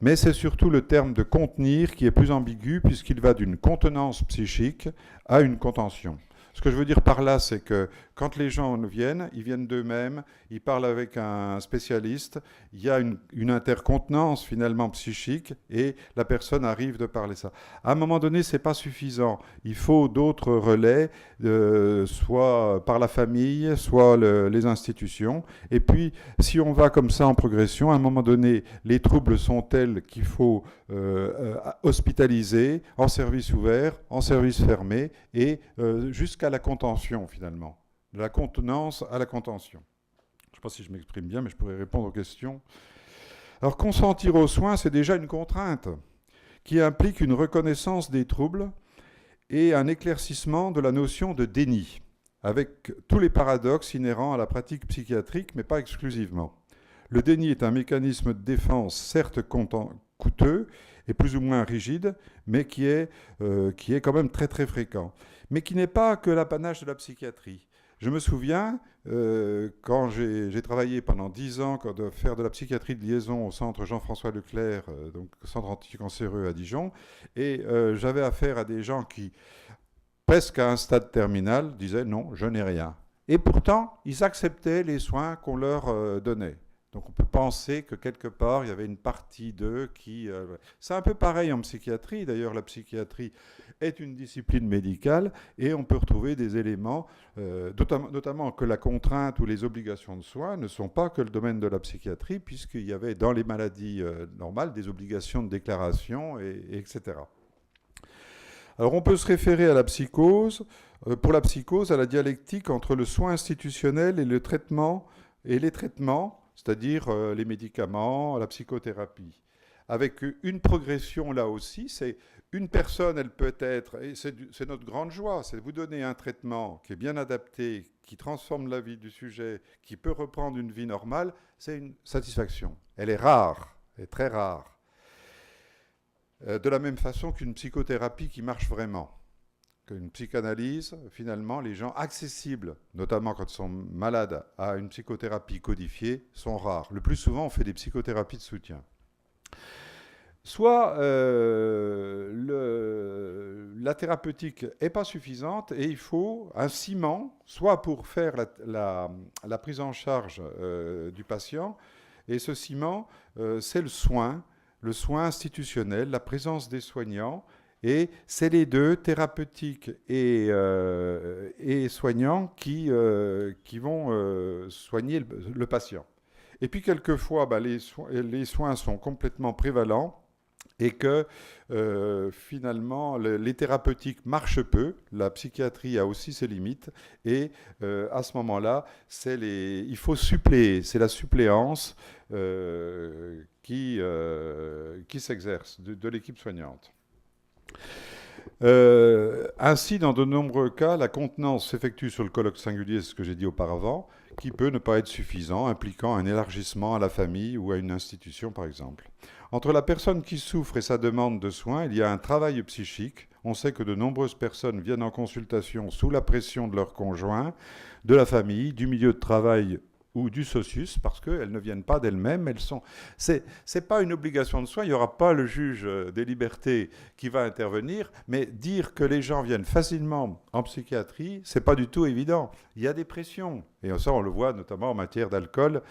Speaker 4: mais c'est surtout le terme de contenir qui est plus ambigu puisqu'il va d'une contenance psychique à une contention. Ce que je veux dire par là, c'est que quand les gens viennent, ils viennent d'eux-mêmes, ils parlent avec un spécialiste, il y a une intercontenance finalement psychique et la personne arrive de parler ça. À un moment donné, ce n'est pas suffisant. Il faut d'autres relais, soit par la famille, soit les institutions. Et puis, si on va comme ça en progression, à un moment donné, les troubles sont tels qu'il faut hospitaliser en service ouvert, en service fermé et jusqu'à la contention finalement. De la contenance à la contention. Je ne sais pas si je m'exprime bien, mais je pourrais répondre aux questions. Alors, consentir aux soins, c'est déjà une contrainte qui implique une reconnaissance des troubles et un éclaircissement de la notion de déni, avec tous les paradoxes inhérents à la pratique psychiatrique, mais pas exclusivement. Le déni est un mécanisme de défense, certes coûteux et plus ou moins rigide, mais qui est quand même très très fréquent, mais qui n'est pas que l'apanage de la psychiatrie. Je me souviens, quand j'ai travaillé pendant 10 ans de faire de la psychiatrie de liaison au centre Jean-François Leclerc, donc centre anticancéreux à Dijon, et j'avais affaire à des gens qui, presque à un stade terminal, disaient « non, je n'ai rien ». Et pourtant, ils acceptaient les soins qu'on leur donnait. Donc on peut penser que quelque part, il y avait une partie d'eux qui... c'est un peu pareil en psychiatrie. D'ailleurs, la psychiatrie est une discipline médicale et on peut retrouver des éléments, notamment que la contrainte ou les obligations de soins ne sont pas que le domaine de la psychiatrie, puisqu'il y avait dans les maladies normales des obligations de déclaration, etc. Alors on peut se référer à la psychose, pour la psychose, à la dialectique entre le soin institutionnel et le traitement, et les traitements, c'est-à-dire les médicaments, la psychothérapie. Avec une progression là aussi, c'est une personne, elle peut être, et c'est notre grande joie, c'est de vous donner un traitement qui est bien adapté, qui transforme la vie du sujet, qui peut reprendre une vie normale, c'est une satisfaction. Elle est rare, elle est très rare. De la même façon qu'une psychothérapie qui marche vraiment. Qu'une psychanalyse, finalement, les gens accessibles, notamment quand ils sont malades, à une psychothérapie codifiée, sont rares. Le plus souvent, on fait des psychothérapies de soutien. Soit la thérapeutique n'est pas suffisante et il faut un ciment, soit pour faire la prise en charge du patient, et ce ciment, c'est le soin institutionnel, la présence des soignants. Et c'est les deux, thérapeutiques et soignants, qui vont soigner le patient. Et puis quelquefois, les soins sont complètement prévalents et que finalement les thérapeutiques marchent peu, la psychiatrie a aussi ses limites, et à ce moment-là, il faut suppléer, c'est la suppléance qui s'exerce de l'équipe soignante. Ainsi, dans de nombreux cas, la contenance s'effectue sur le colloque singulier, ce que j'ai dit auparavant, qui peut ne pas être suffisant, impliquant un élargissement à la famille ou à une institution, par exemple. Entre la personne qui souffre et sa demande de soins, il y a un travail psychique. On sait que de nombreuses personnes viennent en consultation sous la pression de leur conjoint, de la famille, du milieu de travail ou du socius, parce qu'elles ne viennent pas d'elles-mêmes. C'est pas une obligation de soin, il n'y aura pas le juge des libertés qui va intervenir, mais dire que les gens viennent facilement en psychiatrie, c'est pas du tout évident. Il y a des pressions, et ça on le voit notamment en matière d'alcool,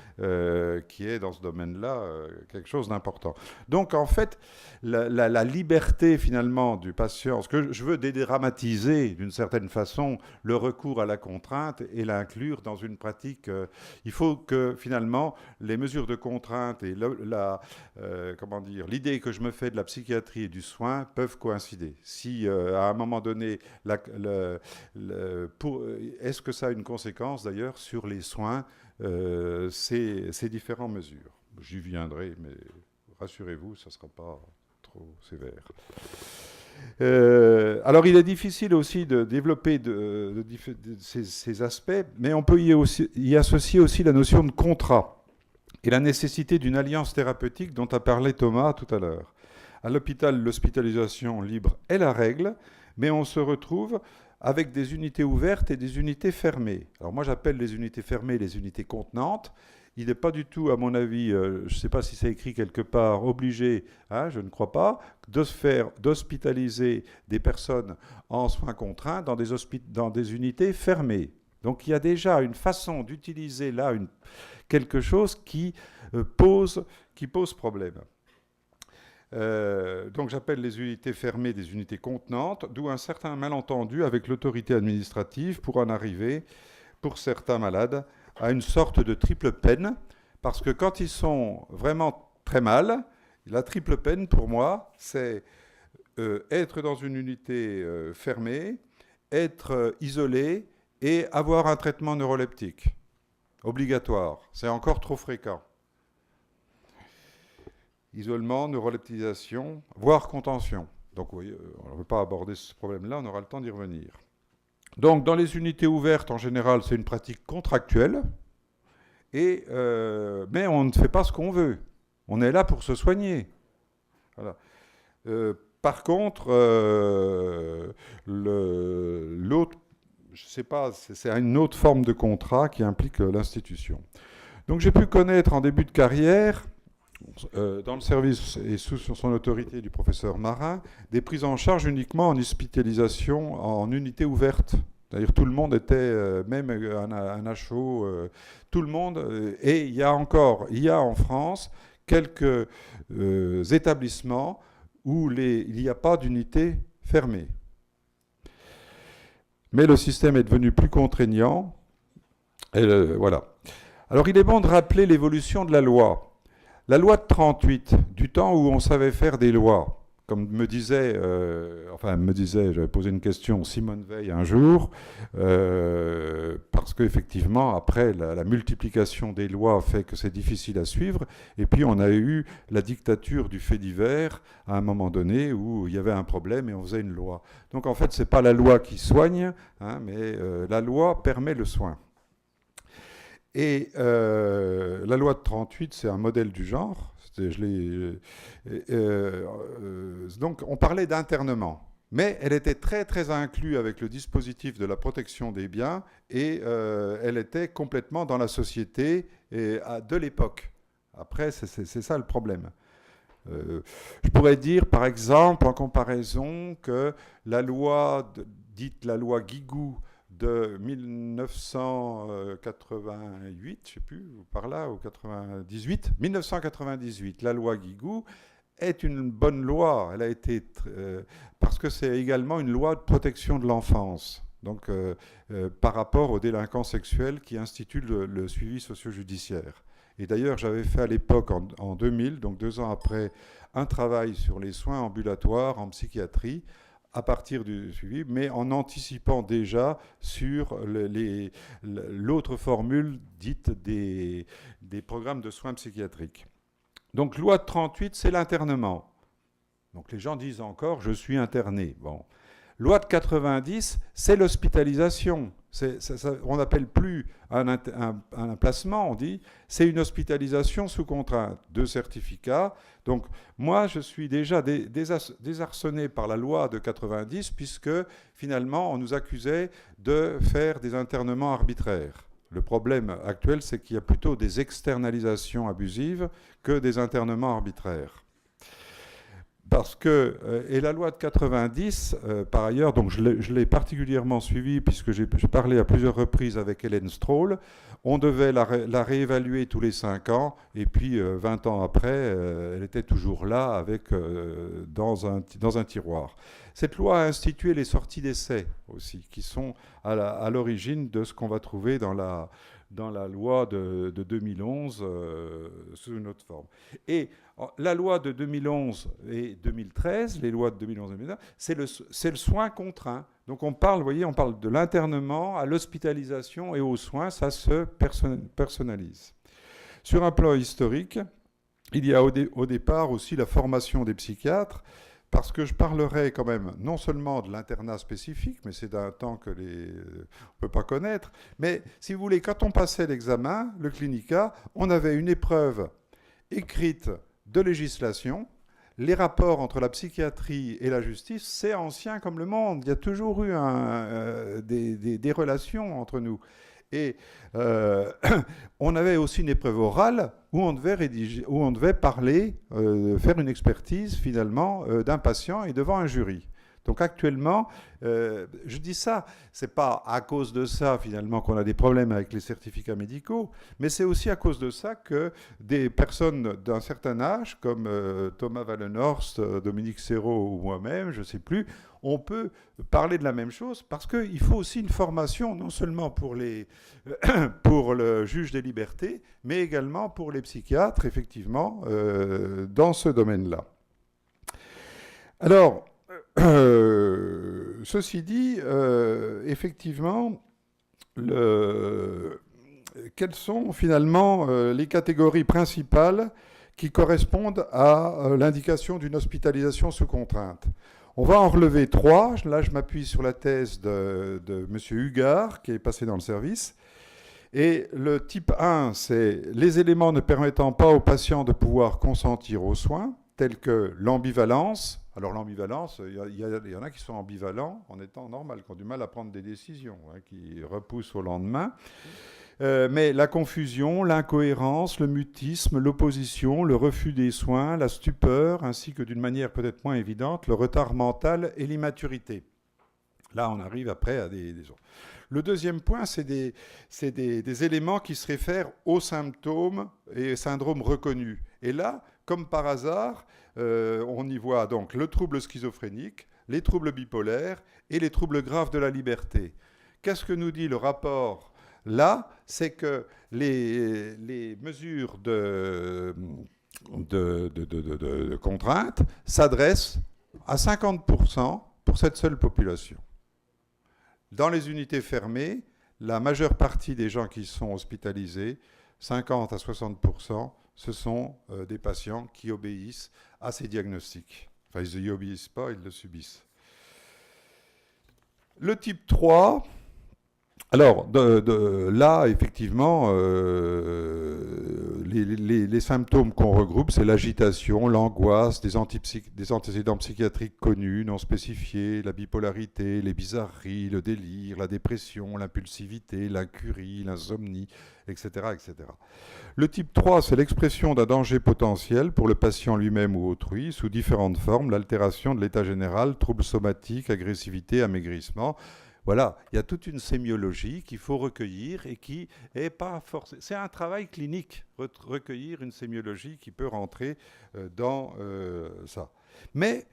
Speaker 4: qui est dans ce domaine-là quelque chose d'important. Donc en fait, la liberté finalement du patient, ce que je veux dédramatiser d'une certaine façon, le recours à la contrainte et l'inclure dans une pratique. Il faut que finalement les mesures de contrainte et l'idée que je me fais de la psychiatrie et du soin peuvent coïncider. Si à un moment donné, est-ce que ça a une conséquence d'ailleurs sur les soins, ces différentes mesures? J'y viendrai, mais rassurez-vous, ça ne sera pas trop sévère. Alors il est difficile aussi de développer ces aspects, mais on peut y associer aussi la notion de contrat et la nécessité d'une alliance thérapeutique dont a parlé Thomas tout à l'heure. À l'hôpital, l'hospitalisation libre est la règle, mais on se retrouve avec des unités ouvertes et des unités fermées. Alors moi j'appelle les unités fermées les unités contenantes. Il n'est pas du tout, à mon avis, je ne sais pas si c'est écrit quelque part, obligé, je ne crois pas, d'hospitaliser des personnes en soins contraints dans des unités fermées. Donc il y a déjà une façon d'utiliser là quelque chose qui pose problème. Donc j'appelle les unités fermées des unités contenantes, d'où un certain malentendu avec l'autorité administrative pour en arriver, pour certains malades, à une sorte de triple peine, parce que quand ils sont vraiment très mal, la triple peine pour moi, c'est être dans une unité fermée, être isolé et avoir un traitement neuroleptique obligatoire. C'est encore trop fréquent. Isolement, neuroleptisation, voire contention. Donc vous voyez, on ne veut pas aborder ce problème-là, on aura le temps d'y revenir. Donc, dans les unités ouvertes, en général, c'est une pratique contractuelle, mais on ne fait pas ce qu'on veut. On est là pour se soigner. Voilà. Par contre, l'autre, je ne sais pas, c'est une autre forme de contrat qui implique l'institution. Donc, j'ai pu connaître en début de carrière, dans le service et sous son autorité du professeur Marin, des prises en charge uniquement en hospitalisation en unité ouverte D'ailleurs, tout le monde était, même un HO, tout le monde. Et il y a en France quelques établissements où il n'y a pas d'unité fermée. Mais le système est devenu plus contraignant. Et voilà. Alors, il est bon de rappeler l'évolution de la loi. La loi de 1938, du temps où on savait faire des lois, comme j'avais posé une question Simone Veil un jour, parce qu'effectivement, après, la multiplication des lois fait que c'est difficile à suivre, et puis on a eu la dictature du fait divers à un moment donné où il y avait un problème et on faisait une loi. Donc en fait, ce n'est pas la loi qui soigne, hein, mais la loi permet le soin. Et la loi de 1938, c'est un modèle du genre. Donc on parlait d'internement, mais elle était très très inclue avec le dispositif de la protection des biens et elle était complètement dans la société de l'époque. Après, c'est ça le problème. Je pourrais dire par exemple en comparaison que la loi dite la loi Guigou de 1988, je ne sais plus, par là, ou 1998, la loi Guigou est une bonne loi. Elle a été parce que c'est également une loi de protection de l'enfance. Donc, par rapport aux délinquants sexuels qui instituent le suivi socio-judiciaire. Et d'ailleurs, j'avais fait à l'époque, en 2000, donc 2 ans après, un travail sur les soins ambulatoires en psychiatrie, à partir du suivi, mais en anticipant déjà sur l'autre formule dite des programmes de soins psychiatriques. Donc, loi de 1938, c'est l'internement. Donc, les gens disent encore « je suis interné ». Bon. Loi de 90, c'est l'hospitalisation. On n'appelle plus un placement, on dit, c'est une hospitalisation sous contrainte. 2 certificats. Donc, moi, je suis déjà désarçonné par la loi de 90, puisque, finalement, on nous accusait de faire des internements arbitraires. Le problème actuel, c'est qu'il y a plutôt des externalisations abusives que des internements arbitraires. Parce que, et la loi de 90, par ailleurs, donc je l'ai particulièrement suivie puisque j'ai parlé à plusieurs reprises avec Hélène Stroll, on devait la réévaluer tous les 5 ans, et puis 20 ans après, elle était toujours là avec, dans un tiroir. Cette loi a institué les sorties d'essai aussi, qui sont à l'origine de ce qu'on va trouver dans la loi de 2011 sous une autre forme. Et la loi de 2011 et 2013, les lois de 2011 et 2013, c'est le soin contraint. Donc on parle, vous voyez, on parle de l'internement à l'hospitalisation et aux soins, ça se personnalise. Sur un plan historique, il y a au départ aussi la formation des psychiatres, parce que je parlerai quand même non seulement de l'internat spécifique, mais c'est d'un temps que on ne peut pas connaître, mais si vous voulez, quand on passait l'examen, le clinica, on avait une épreuve écrite de législation. Les rapports entre la psychiatrie et la justice, c'est ancien comme le monde. Il y a toujours eu des relations entre nous. Et on avait aussi une épreuve orale où on devait parler, faire une expertise finalement d'un patient et devant un jury. Donc actuellement, je dis ça, c'est pas à cause de ça finalement qu'on a des problèmes avec les certificats médicaux, mais c'est aussi à cause de ça que des personnes d'un certain âge, comme Thomas Wallenhorst, Dominique Serrault ou moi-même, je ne sais plus, on peut parler de la même chose parce qu'il faut aussi une formation, non seulement pour le juge des libertés, mais également pour les psychiatres, effectivement, dans ce domaine-là. Alors, ceci dit, effectivement, quelles sont finalement les catégories principales qui correspondent à l'indication d'une hospitalisation sous contrainte? On va en relever 3. Là, je m'appuie sur la thèse de M. Hugard, qui est passé dans le service. Et le type 1, c'est les éléments ne permettant pas au patient de pouvoir consentir aux soins, tels que l'ambivalence. Alors l'ambivalence, il y en a qui sont ambivalents en étant normal, qui ont du mal à prendre des décisions, hein, qui repoussent au lendemain. Mais la confusion, l'incohérence, le mutisme, l'opposition, le refus des soins, la stupeur, ainsi que d'une manière peut-être moins évidente, le retard mental et l'immaturité. Là, on arrive après à des autres. Le deuxième point, c'est des éléments qui se réfèrent aux symptômes et syndromes reconnus. Et là, comme par hasard, on y voit donc le trouble schizophrénique, les troubles bipolaires et les troubles graves de la liberté. Qu'est-ce que nous dit le rapport là? C'est que les mesures de contrainte s'adressent à 50% pour cette seule population. Dans les unités fermées, la majeure partie des gens qui sont hospitalisés, 50 à 60%, ce sont des patients qui obéissent à ces diagnostics. Enfin, ils n'y obéissent pas, ils le subissent. Le type 3, alors là, effectivement, les symptômes qu'on regroupe, c'est l'agitation, l'angoisse, des antécédents psychiatriques connus, non spécifiés, la bipolarité, les bizarreries, le délire, la dépression, l'impulsivité, l'incurie, l'insomnie, etc., etc. Le type 3, c'est l'expression d'un danger potentiel pour le patient lui-même ou autrui, sous différentes formes, l'altération de l'état général, troubles somatiques, agressivité, amaigrissement. Voilà, il y a toute une sémiologie qu'il faut recueillir et qui n'est pas forcément... C'est un travail clinique, recueillir une sémiologie qui peut rentrer dans ça. Mais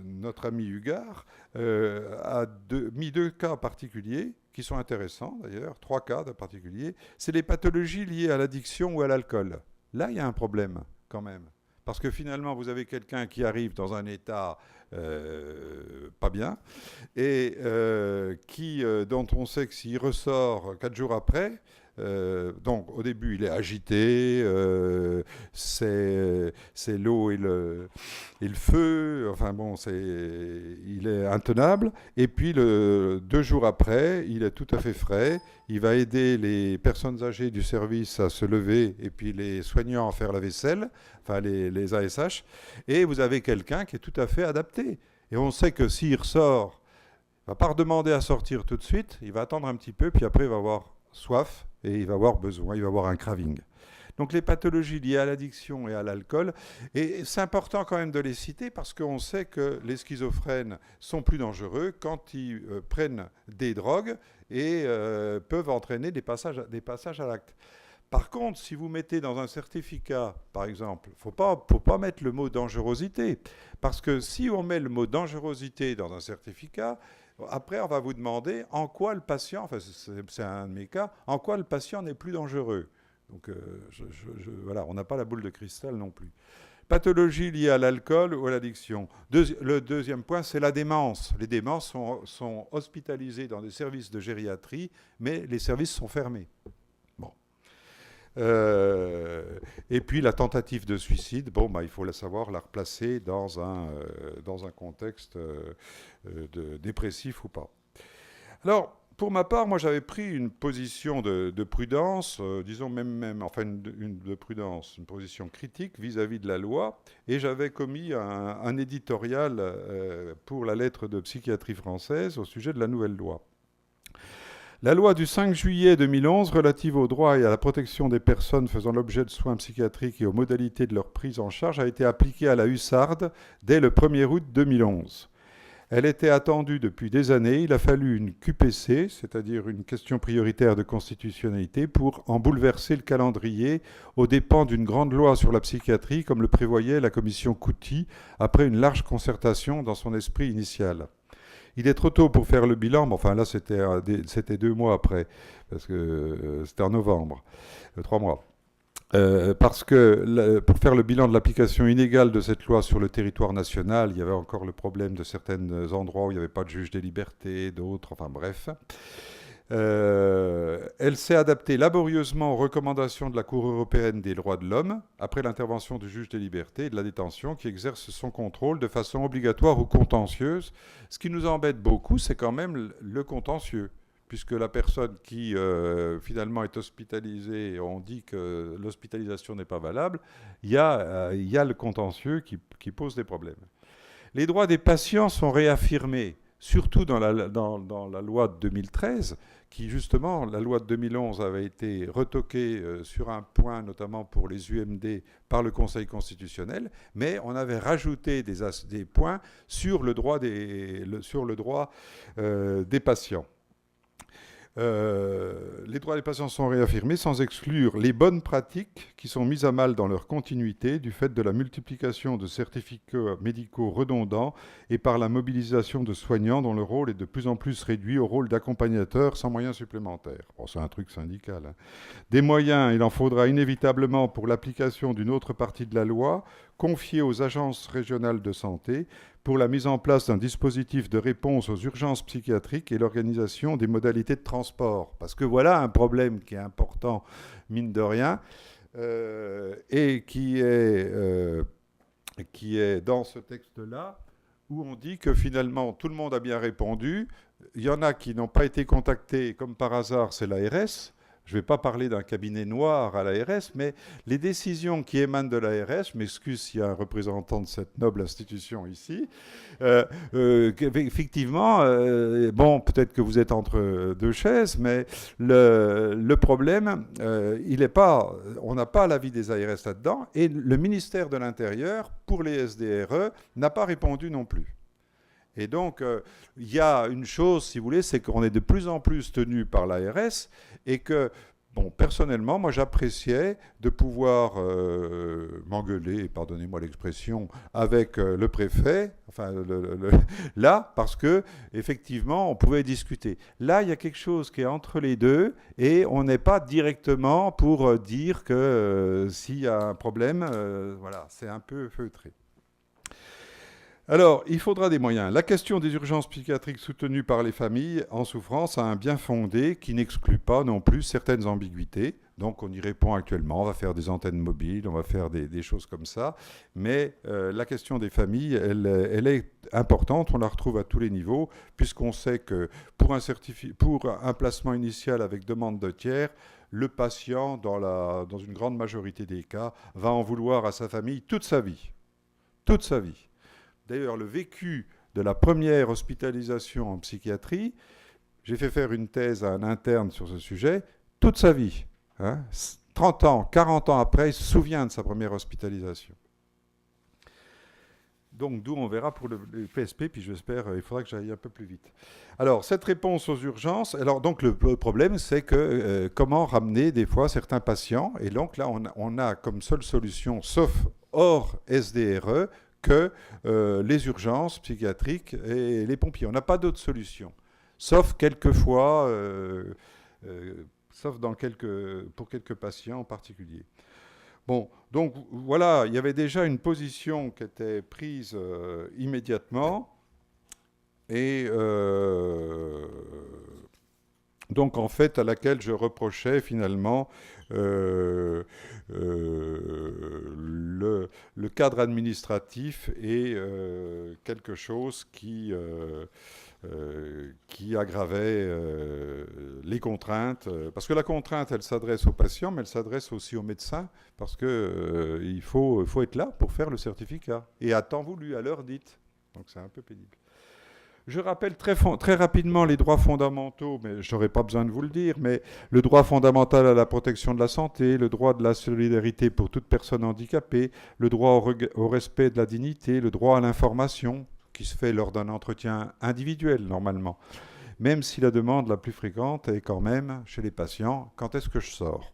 Speaker 4: notre ami Hugard a mis 2 cas particuliers qui sont intéressants d'ailleurs, 3 cas en particulier. C'est les pathologies liées à l'addiction ou à l'alcool. Là, il y a un problème quand même. Parce que finalement, vous avez quelqu'un qui arrive dans un état pas bien et dont on sait que s'il ressort 4 jours après, donc au début il est agité, c'est l'eau et le feu, enfin bon, il est intenable, et puis 2 jours après il est tout à fait frais, il va aider les personnes âgées du service à se lever et puis les soignants à faire la vaisselle, enfin les ASH, et vous avez quelqu'un qui est tout à fait adapté. Et on sait que s'il ressort, il ne va pas redemander à sortir tout de suite, il va attendre un petit peu, puis après il va avoir soif et il va avoir besoin, il va avoir un craving. Donc les pathologies liées à l'addiction et à l'alcool, et c'est important quand même de les citer parce qu'on sait que les schizophrènes sont plus dangereux quand ils prennent des drogues et peuvent entraîner des passages à l'acte. Par contre, si vous mettez dans un certificat, par exemple, faut pas mettre le mot dangerosité, parce que si on met le mot dangerosité dans un certificat, après on va vous demander en quoi le patient, enfin c'est un de mes cas, en quoi le patient n'est plus dangereux. Donc voilà, on n'a pas la boule de cristal non plus. Pathologie liée à l'alcool ou à l'addiction. Le deuxième point, c'est la démence. Les démences sont hospitalisées dans des services de gériatrie, mais les services sont fermés. Et puis la tentative de suicide, il faut savoir la replacer dans un contexte dépressif ou pas. Alors, pour ma part, moi j'avais pris une position de prudence, disons de prudence, une position critique vis-à-vis de la loi, et j'avais commis un éditorial pour la lettre de psychiatrie française au sujet de la nouvelle loi. La loi du 5 juillet 2011 relative aux droits et à la protection des personnes faisant l'objet de soins psychiatriques et aux modalités de leur prise en charge a été appliquée à la hussarde dès le 1er août 2011. Elle était attendue depuis des années. Il a fallu une QPC, c'est-à-dire une question prioritaire de constitutionnalité, pour en bouleverser le calendrier aux dépens d'une grande loi sur la psychiatrie, comme le prévoyait la commission Couty, après une large concertation dans son esprit initial. Il est trop tôt pour faire le bilan, mais enfin là c'était 2 mois après, parce que c'était en novembre, 3 mois. Parce que pour faire le bilan de l'application inégale de cette loi sur le territoire national, il y avait encore le problème de certains endroits où il n'y avait pas de juge des libertés, d'autres, enfin bref. Elle s'est adaptée laborieusement aux recommandations de la Cour européenne des droits de l'homme, après l'intervention du juge des libertés et de la détention, qui exerce son contrôle de façon obligatoire ou contentieuse. Ce qui nous embête beaucoup, c'est quand même le contentieux, puisque la personne qui finalement est hospitalisée, on dit que l'hospitalisation n'est pas valable, il y a le contentieux qui pose des problèmes. Les droits des patients sont réaffirmés. surtout dans la loi de 2013, qui justement, la loi de 2011 avait été retoquée sur un point, notamment pour les UMD, par le Conseil constitutionnel, mais on avait rajouté des points sur le droit des patients. Les droits des patients sont réaffirmés sans exclure les bonnes pratiques qui sont mises à mal dans leur continuité du fait de la multiplication de certificats médicaux redondants et par la mobilisation de soignants dont le rôle est de plus en plus réduit au rôle d'accompagnateur sans moyens supplémentaires. Bon, c'est un truc syndical, hein. Des moyens, il en faudra inévitablement pour l'application d'une autre partie de la loi, confiée aux agences régionales de santé, pour la mise en place d'un dispositif de réponse aux urgences psychiatriques et l'organisation des modalités de transport. Parce que voilà un problème qui est important, mine de rien, et qui est dans ce texte-là, où on dit que finalement tout le monde a bien répondu. Il y en a qui n'ont pas été contactés, comme par hasard, c'est l'ARS. Je ne vais pas parler d'un cabinet noir à l'ARS, mais les décisions qui émanent de l'ARS, je m'excuse s'il y a un représentant de cette noble institution ici, effectivement, bon, peut-être que vous êtes entre deux chaises, mais le problème, on n'a pas l'avis des ARS là-dedans, et le ministère de l'Intérieur, pour les SDRE, n'a pas répondu non plus. Et donc, il y a une chose, si vous voulez, c'est qu'on est de plus en plus tenu par l'ARS et que, bon, personnellement, moi, j'appréciais de pouvoir m'engueuler, pardonnez-moi l'expression, avec le préfet, enfin, là, parce que, effectivement, on pouvait discuter. Là, il y a quelque chose qui est entre les deux et on n'est pas directement pour dire que s'il y a un problème, voilà, c'est un peu feutré. Alors, il faudra des moyens. La question des urgences psychiatriques soutenues par les familles en souffrance a un bien fondé qui n'exclut pas non plus certaines ambiguïtés. Donc, on y répond actuellement. On va faire des antennes mobiles, on va faire des choses comme ça. Mais la question des familles, elle est importante. On la retrouve à tous les niveaux, puisqu'on sait que pour un placement initial avec demande de tiers, le patient, dans une grande majorité des cas, va en vouloir à sa famille toute sa vie. Toute sa vie. D'ailleurs, le vécu de la première hospitalisation en psychiatrie, j'ai fait faire une thèse à un interne sur ce sujet, toute sa vie. 30 ans, 40 ans après, il se souvient de sa première hospitalisation. Donc, d'où on verra pour le PSP, puis j'espère, il faudra que j'aille un peu plus vite. Alors, cette réponse aux urgences, alors donc le problème, c'est que comment ramener des fois certains patients, et donc là, on a comme seule solution, sauf hors SDRE, que les urgences psychiatriques et les pompiers. On n'a pas d'autre solution, sauf quelquefois, sauf pour quelques patients en particulier. Bon, donc voilà, il y avait déjà une position qui était prise immédiatement, et donc en fait à laquelle je reprochais finalement le cadre administratif est quelque chose qui aggravait les contraintes. Parce que la contrainte, elle s'adresse aux patients, mais elle s'adresse aussi aux médecins, parce qu'il faut être là pour faire le certificat. Et à temps voulu, à l'heure dite. Donc c'est un peu pénible. Je rappelle très rapidement les droits fondamentaux, mais je n'aurai pas besoin de vous le dire, mais le droit fondamental à la protection de la santé, le droit de la solidarité pour toute personne handicapée, le droit au respect de la dignité, le droit à l'information, qui se fait lors d'un entretien individuel normalement, même si la demande la plus fréquente est quand même chez les patients, quand est-ce que je sors ?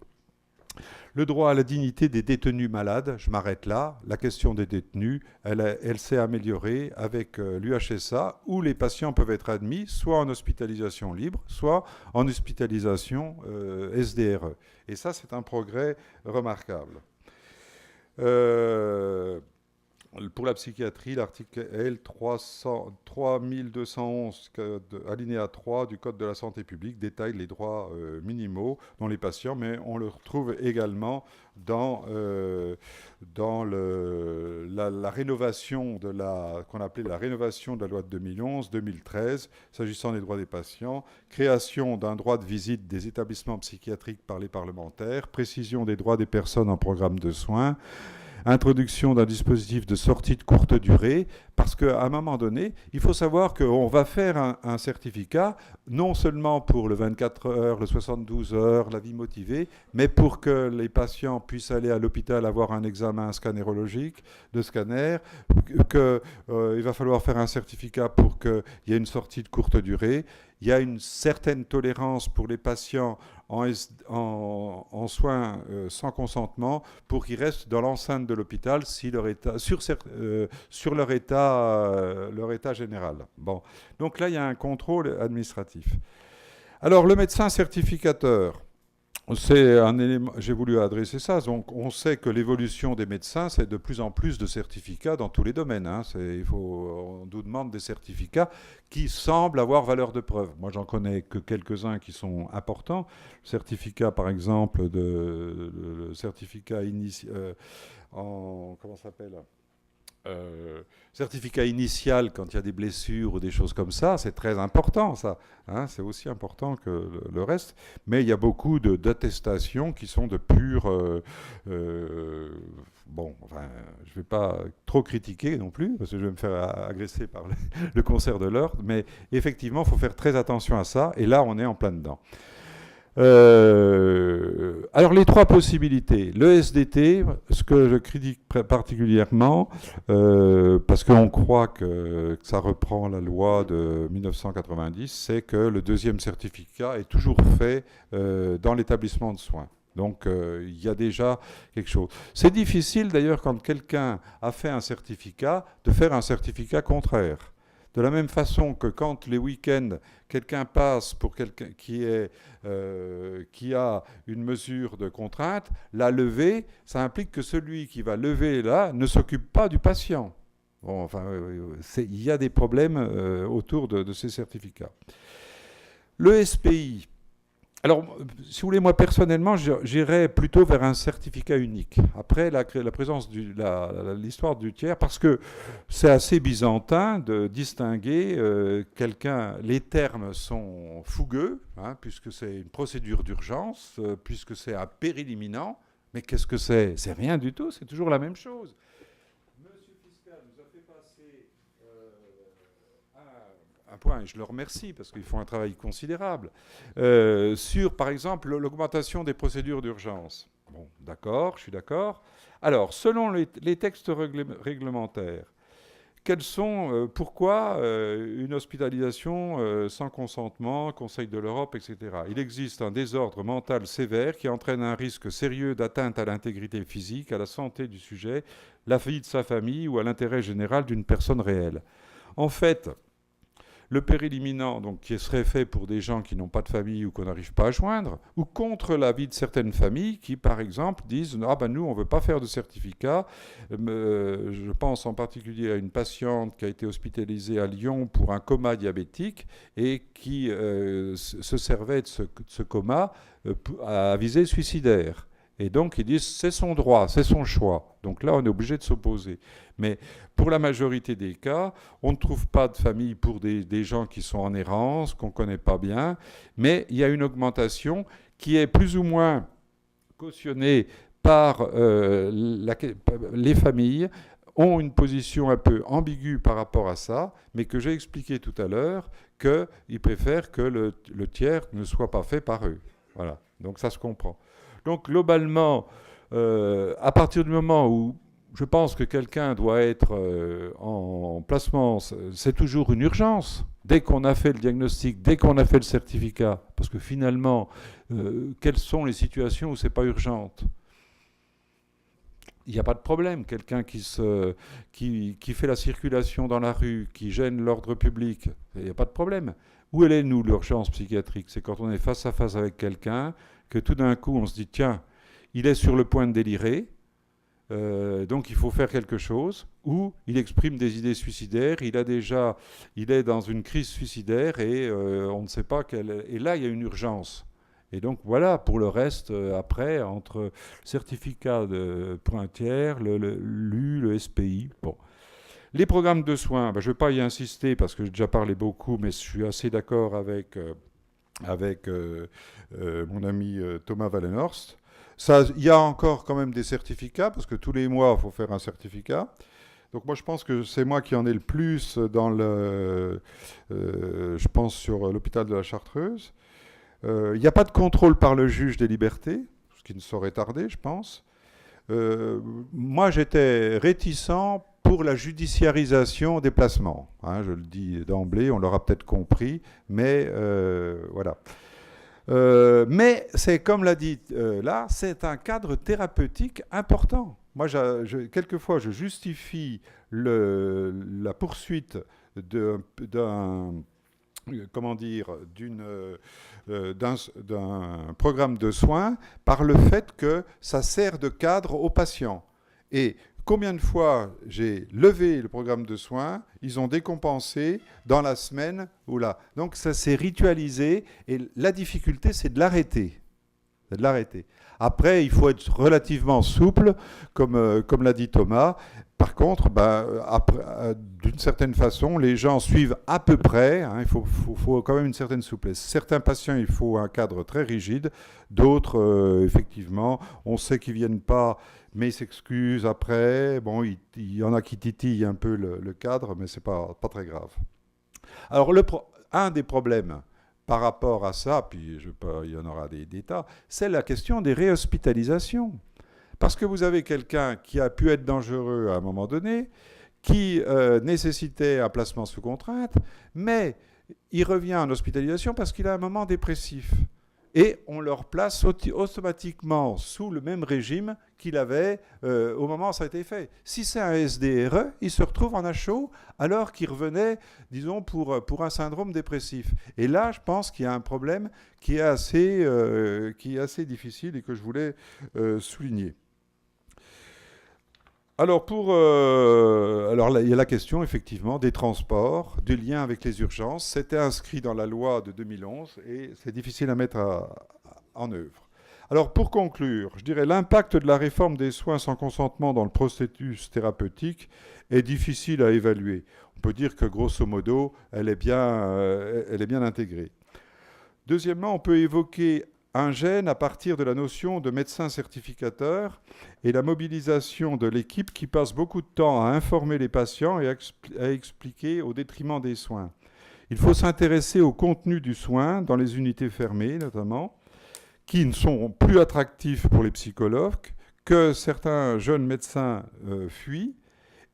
Speaker 4: Le droit à la dignité des détenus malades, je m'arrête là. La question des détenus, elle s'est améliorée avec l'UHSA, où les patients peuvent être admis soit en hospitalisation libre, soit en hospitalisation SDRE. Et ça, c'est un progrès remarquable. Pour la psychiatrie, l'article L 3211, alinéa 3 du Code de la santé publique détaille les droits minimaux dont les patients, mais on le retrouve également dans la rénovation qu'on appelait la rénovation de la loi de 2011-2013, s'agissant des droits des patients, création d'un droit de visite des établissements psychiatriques par les parlementaires, précision des droits des personnes en programme de soins, introduction d'un dispositif de sortie de courte durée, parce qu'à un moment donné, il faut savoir qu'on va faire un certificat, non seulement pour le 24 heures, le 72 heures, la vie motivée, mais pour que les patients puissent aller à l'hôpital avoir un examen scannérologique, de scanner, qu'il va falloir faire un certificat pour qu'il y ait une sortie de courte durée. Il y a une certaine tolérance pour les patients en soins sans consentement pour qu'ils restent dans l'enceinte de l'hôpital si sur leur état général. Bon. Donc là, il y a un contrôle administratif. Alors, le médecin certificateur, c'est un élément, j'ai voulu adresser ça. Donc, on sait que l'évolution des médecins, c'est de plus en plus de certificats dans tous les domaines. Hein. On nous demande des certificats qui semblent avoir valeur de preuve. Moi, j'en connais que quelques-uns qui sont importants. Le certificat, par exemple, le certificat comment ça s'appelle certificat initial quand il y a des blessures ou des choses comme ça, c'est très important ça. Hein, c'est aussi important que le reste. Mais il y a beaucoup d'attestations qui sont de pure... bon, enfin, je ne vais pas trop critiquer non plus, parce que je vais me faire agresser par le concert de l'ordre. Mais effectivement, il faut faire très attention à ça. Et là, on est en plein dedans. Alors les trois possibilités, le SDT, ce que je critique particulièrement, parce qu'on croit que ça reprend la loi de 1990, c'est que le deuxième certificat est toujours fait dans l'établissement de soins. Donc il y a déjà quelque chose. C'est difficile d'ailleurs quand quelqu'un a fait un certificat de faire un certificat contraire. De la même façon que quand les week-ends, quelqu'un passe pour quelqu'un qui a une mesure de contrainte, la lever, ça implique que celui qui va lever là ne s'occupe pas du patient. Bon, enfin, il y a des problèmes autour de ces certificats. Le SPI. Alors, si vous voulez, moi personnellement, j'irais plutôt vers un certificat unique. Après la présence l'histoire du tiers, parce que c'est assez byzantin de distinguer quelqu'un. Les termes sont fougueux, hein, puisque c'est une procédure d'urgence, puisque c'est un péril imminent. Mais qu'est-ce que c'est ? C'est rien du tout, c'est toujours la même chose. Monsieur Fiscal nous a fait passer un point, et je le remercie parce qu'ils font un travail considérable, sur, par exemple, l'augmentation des procédures d'urgence. Bon, d'accord, je suis d'accord. Alors, selon les textes réglementaires, pourquoi une hospitalisation sans consentement, Conseil de l'Europe, etc. Il existe un désordre mental sévère qui entraîne un risque sérieux d'atteinte à l'intégrité physique, à la santé du sujet, la vie de sa famille ou à l'intérêt général d'une personne réelle. En fait, le péril imminent, donc, qui serait fait pour des gens qui n'ont pas de famille ou qu'on n'arrive pas à joindre, ou contre l'avis de certaines familles qui, par exemple, disent « Ah ben nous, on ne veut pas faire de certificat ». Je pense en particulier à une patiente qui a été hospitalisée à Lyon pour un coma diabétique et qui se servait de ce coma à visée suicidaire. Et donc, ils disent c'est son droit, c'est son choix. Donc là, on est obligé de s'opposer. Mais pour la majorité des cas, on ne trouve pas de famille pour des gens qui sont en errance, qu'on ne connaît pas bien. Mais il y a une augmentation qui est plus ou moins cautionnée par les familles, ont une position un peu ambiguë par rapport à ça, mais que j'ai expliqué tout à l'heure qu'ils préfèrent que le tiers ne soit pas fait par eux. Voilà, donc ça se comprend. Donc globalement, à partir du moment où je pense que quelqu'un doit être en placement, c'est toujours une urgence. Dès qu'on a fait le diagnostic, dès qu'on a fait le certificat, parce que finalement, quelles sont les situations où c'est pas urgente ? Il n'y a pas de problème. Quelqu'un qui fait la circulation dans la rue, qui gêne l'ordre public, il n'y a pas de problème. Où elle est, nous, l'urgence psychiatrique ? C'est quand on est face à face avec quelqu'un, que tout d'un coup, on se dit, tiens, il est sur le point de délirer, donc il faut faire quelque chose, ou il exprime des idées suicidaires, il est dans une crise suicidaire et on ne sait pas quelle... Et là, il y a une urgence. Et donc voilà, pour le reste, après, entre le certificat pour un tiers, le SPI, bon. Les programmes de soins, je ne vais pas y insister parce que j'ai déjà parlé beaucoup, mais je suis assez d'accord avec mon ami Thomas Wallenhorst. Il y a encore quand même des certificats, parce que tous les mois, il faut faire un certificat. Donc moi, je pense que c'est moi qui en ai le plus je pense sur l'hôpital de la Chartreuse. Il n'y a pas de contrôle par le juge des libertés, ce qui ne saurait tarder, je pense. Moi, j'étais réticent pour la judiciarisation des placements. Hein, je le dis d'emblée, on l'aura peut-être compris, mais voilà. Mais c'est comme l'a dit là, c'est un cadre thérapeutique important. Moi, quelquefois, je justifie la poursuite d'un programme de soins par le fait que ça sert de cadre aux patients. Et combien de fois j'ai levé le programme de soins, ils ont décompensé dans la semaine ou là. Donc ça s'est ritualisé et la difficulté, c'est de l'arrêter. Après, il faut être relativement souple, comme l'a dit Thomas. Par contre, d'une certaine façon, les gens suivent à peu près. Hein, il faut quand même une certaine souplesse. Certains patients, il faut un cadre très rigide. D'autres, effectivement, on sait qu'ils ne viennent pas, mais ils s'excusent après. Bon, il y en a qui titillent un peu le cadre, mais ce n'est pas très grave. Alors, un des problèmes par rapport à ça, puis il y en aura des tas, c'est la question des réhospitalisations. Parce que vous avez quelqu'un qui a pu être dangereux à un moment donné, qui nécessitait un placement sous contrainte, mais il revient en hospitalisation parce qu'il a un moment dépressif. Et on le replace automatiquement sous le même régime qu'il avait au moment où ça a été fait. Si c'est un SDRE, il se retrouve en HO alors qu'il revenait, disons, pour un syndrome dépressif. Et là, je pense qu'il y a un problème qui est assez difficile et que je voulais souligner. Alors, là, il y a la question, effectivement, des transports, du lien avec les urgences. C'était inscrit dans la loi de 2011 et c'est difficile à mettre en œuvre. Alors, pour conclure, je dirais l'impact de la réforme des soins sans consentement dans le processus thérapeutique est difficile à évaluer. On peut dire que, grosso modo, elle est bien intégrée. Deuxièmement, on peut évoquer un gène à partir de la notion de médecin certificateur et la mobilisation de l'équipe qui passe beaucoup de temps à informer les patients et à expliquer au détriment des soins. Il faut s'intéresser au contenu du soin dans les unités fermées notamment, qui ne sont plus attractifs pour les psychologues, que certains jeunes médecins fuient.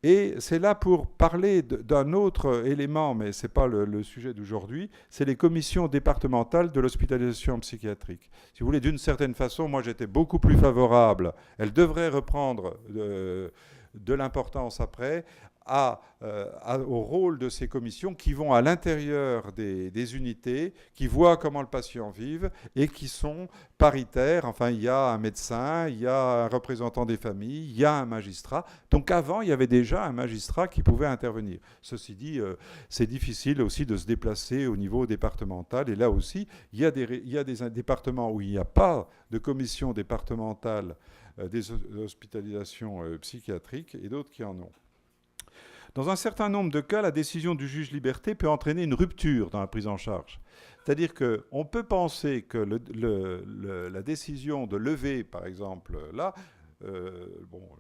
Speaker 4: Et c'est là pour parler d'un autre élément, mais ce n'est pas le sujet d'aujourd'hui, c'est les commissions départementales de l'hospitalisation psychiatrique. Si vous voulez, d'une certaine façon, moi j'étais beaucoup plus favorable. Elles devraient reprendre de l'importance après au rôle de ces commissions qui vont à l'intérieur des unités, qui voient comment le patient vive et qui sont paritaires. Enfin, il y a un médecin, il y a un représentant des familles, il y a un magistrat. Donc avant, il y avait déjà un magistrat qui pouvait intervenir. Ceci dit, c'est difficile aussi de se déplacer au niveau départemental. Et là aussi, il y a des départements où il n'y a pas de commission départementale des hospitalisations psychiatriques et d'autres qui en ont. Dans un certain nombre de cas, la décision du juge liberté peut entraîner une rupture dans la prise en charge. C'est-à-dire qu'on peut penser que la décision de lever, par exemple, là,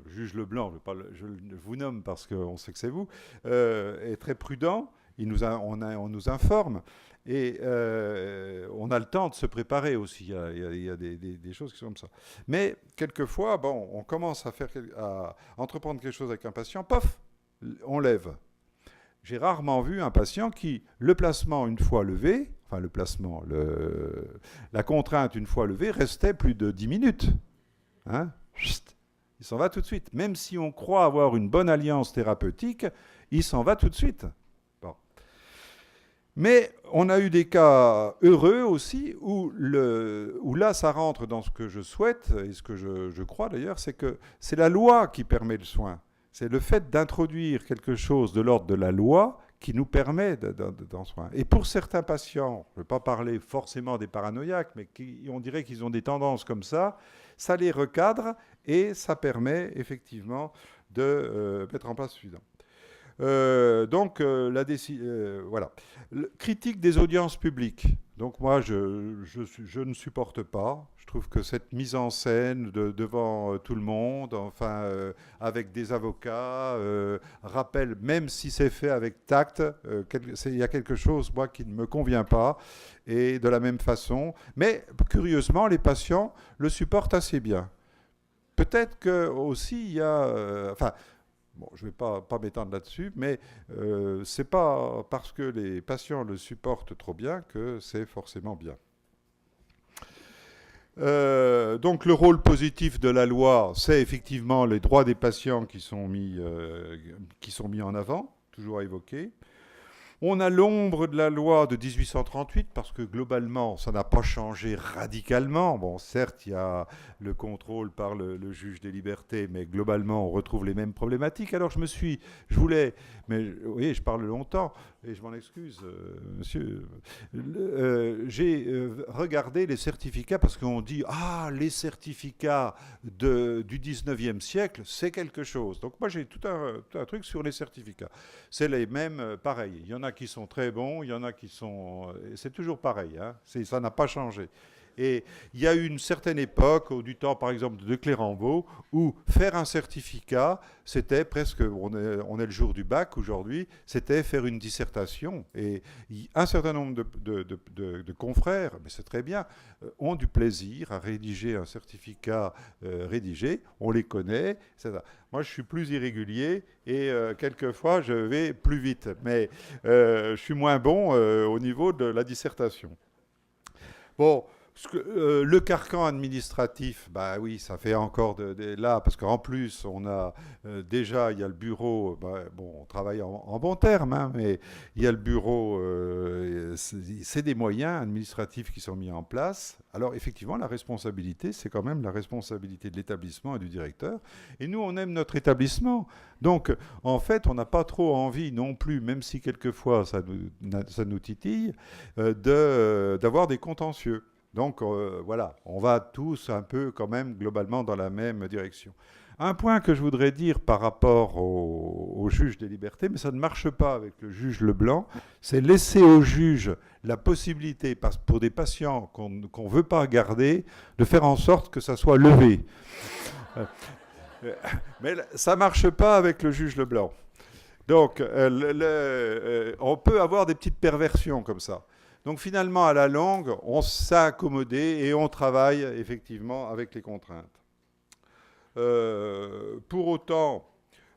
Speaker 4: juge Leblanc, je vous nomme parce qu'on sait que c'est vous, est très prudent, on nous informe, et on a le temps de se préparer aussi. Il y a des choses qui sont comme ça. Mais quelquefois, on commence à entreprendre quelque chose avec un patient, pof, on lève. J'ai rarement vu un patient qui, le placement une fois levé, enfin la contrainte une fois levée, restait plus de 10 minutes. Hein? Il s'en va tout de suite. Même si on croit avoir une bonne alliance thérapeutique, il s'en va tout de suite. Bon. Mais on a eu des cas heureux aussi où là, ça rentre dans ce que je souhaite et ce que je crois d'ailleurs, c'est que c'est la loi qui permet le soin. C'est le fait d'introduire quelque chose de l'ordre de la loi qui nous permet d'en soin. Et pour certains patients, je ne vais pas parler forcément des paranoïaques, mais on dirait qu'ils ont des tendances comme ça les recadre et ça permet effectivement de mettre en place suffisant. Voilà. Critique des audiences publiques. Donc moi, je ne supporte pas. Je trouve que cette mise en scène devant tout le monde, enfin, avec des avocats, rappelle, même si c'est fait avec tact, il y a quelque chose, moi, qui ne me convient pas. Et de la même façon, mais curieusement, les patients le supportent assez bien. Peut-être que aussi il y a, enfin, bon, je ne vais pas m'étendre là-dessus, mais c'est pas parce que les patients le supportent trop bien que c'est forcément bien. Donc le rôle positif de la loi, c'est effectivement les droits des patients qui sont mis en avant, toujours à évoquer. On a l'ombre de la loi de 1838 parce que globalement, ça n'a pas changé radicalement. Bon, certes, il y a le contrôle par le juge des libertés, mais globalement, on retrouve les mêmes problématiques. Alors je voulais, mais vous voyez, je parle longtemps et je m'en excuse, monsieur. J'ai regardé les certificats parce qu'on dit les certificats du 19e siècle, c'est quelque chose. Donc moi, j'ai tout un truc sur les certificats. C'est les mêmes, pareil. Il y en a qui sont très bons, il y en a qui sont... C'est toujours pareil, hein, ça n'a pas changé. Et il y a eu une certaine époque, du temps par exemple de Clérambault, où faire un certificat, c'était presque, on est le jour du bac aujourd'hui, c'était faire une dissertation. Et un certain nombre de confrères, mais c'est très bien, ont du plaisir à rédiger un certificat rédigé, on les connaît, etc. Moi, je suis plus irrégulier et quelquefois, je vais plus vite. Mais je suis moins bon au niveau de la dissertation. Bon, le carcan administratif, bah oui, ça fait encore là, parce qu'en plus, on a déjà, il y a le bureau, bon, on travaille en bon terme, hein, mais il y a le bureau, c'est des moyens administratifs qui sont mis en place. Alors effectivement, la responsabilité, c'est quand même la responsabilité de l'établissement et du directeur. Et nous, on aime notre établissement. Donc, en fait, on n'a pas trop envie non plus, même si quelquefois ça nous titille, d'avoir des contentieux. Donc voilà, on va tous un peu quand même globalement dans la même direction. Un point que je voudrais dire par rapport au juge des libertés, mais ça ne marche pas avec le juge Leblanc, c'est laisser au juge la possibilité, pour des patients qu'on ne veut pas garder, de faire en sorte que ça soit levé. Mais ça ne marche pas avec le juge Leblanc. Donc on peut avoir des petites perversions comme ça. Donc finalement, à la longue, on s'est accommodé et on travaille effectivement avec les contraintes. Pour autant,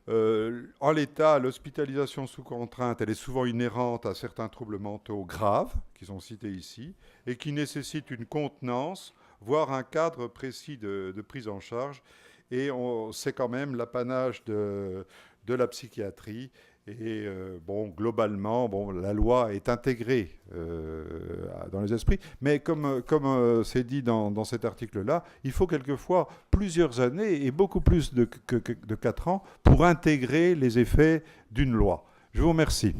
Speaker 4: en l'état, l'hospitalisation sous contrainte, elle est souvent inhérente à certains troubles mentaux graves, qui sont cités ici, et qui nécessitent une contenance, voire un cadre précis de prise en charge. Et c'est quand même l'apanage de la psychiatrie. Et bon, globalement, bon, la loi est intégrée dans les esprits, mais comme c'est dit dans cet article-là, il faut quelquefois plusieurs années et beaucoup plus de 4 ans pour intégrer les effets d'une loi. Je vous remercie.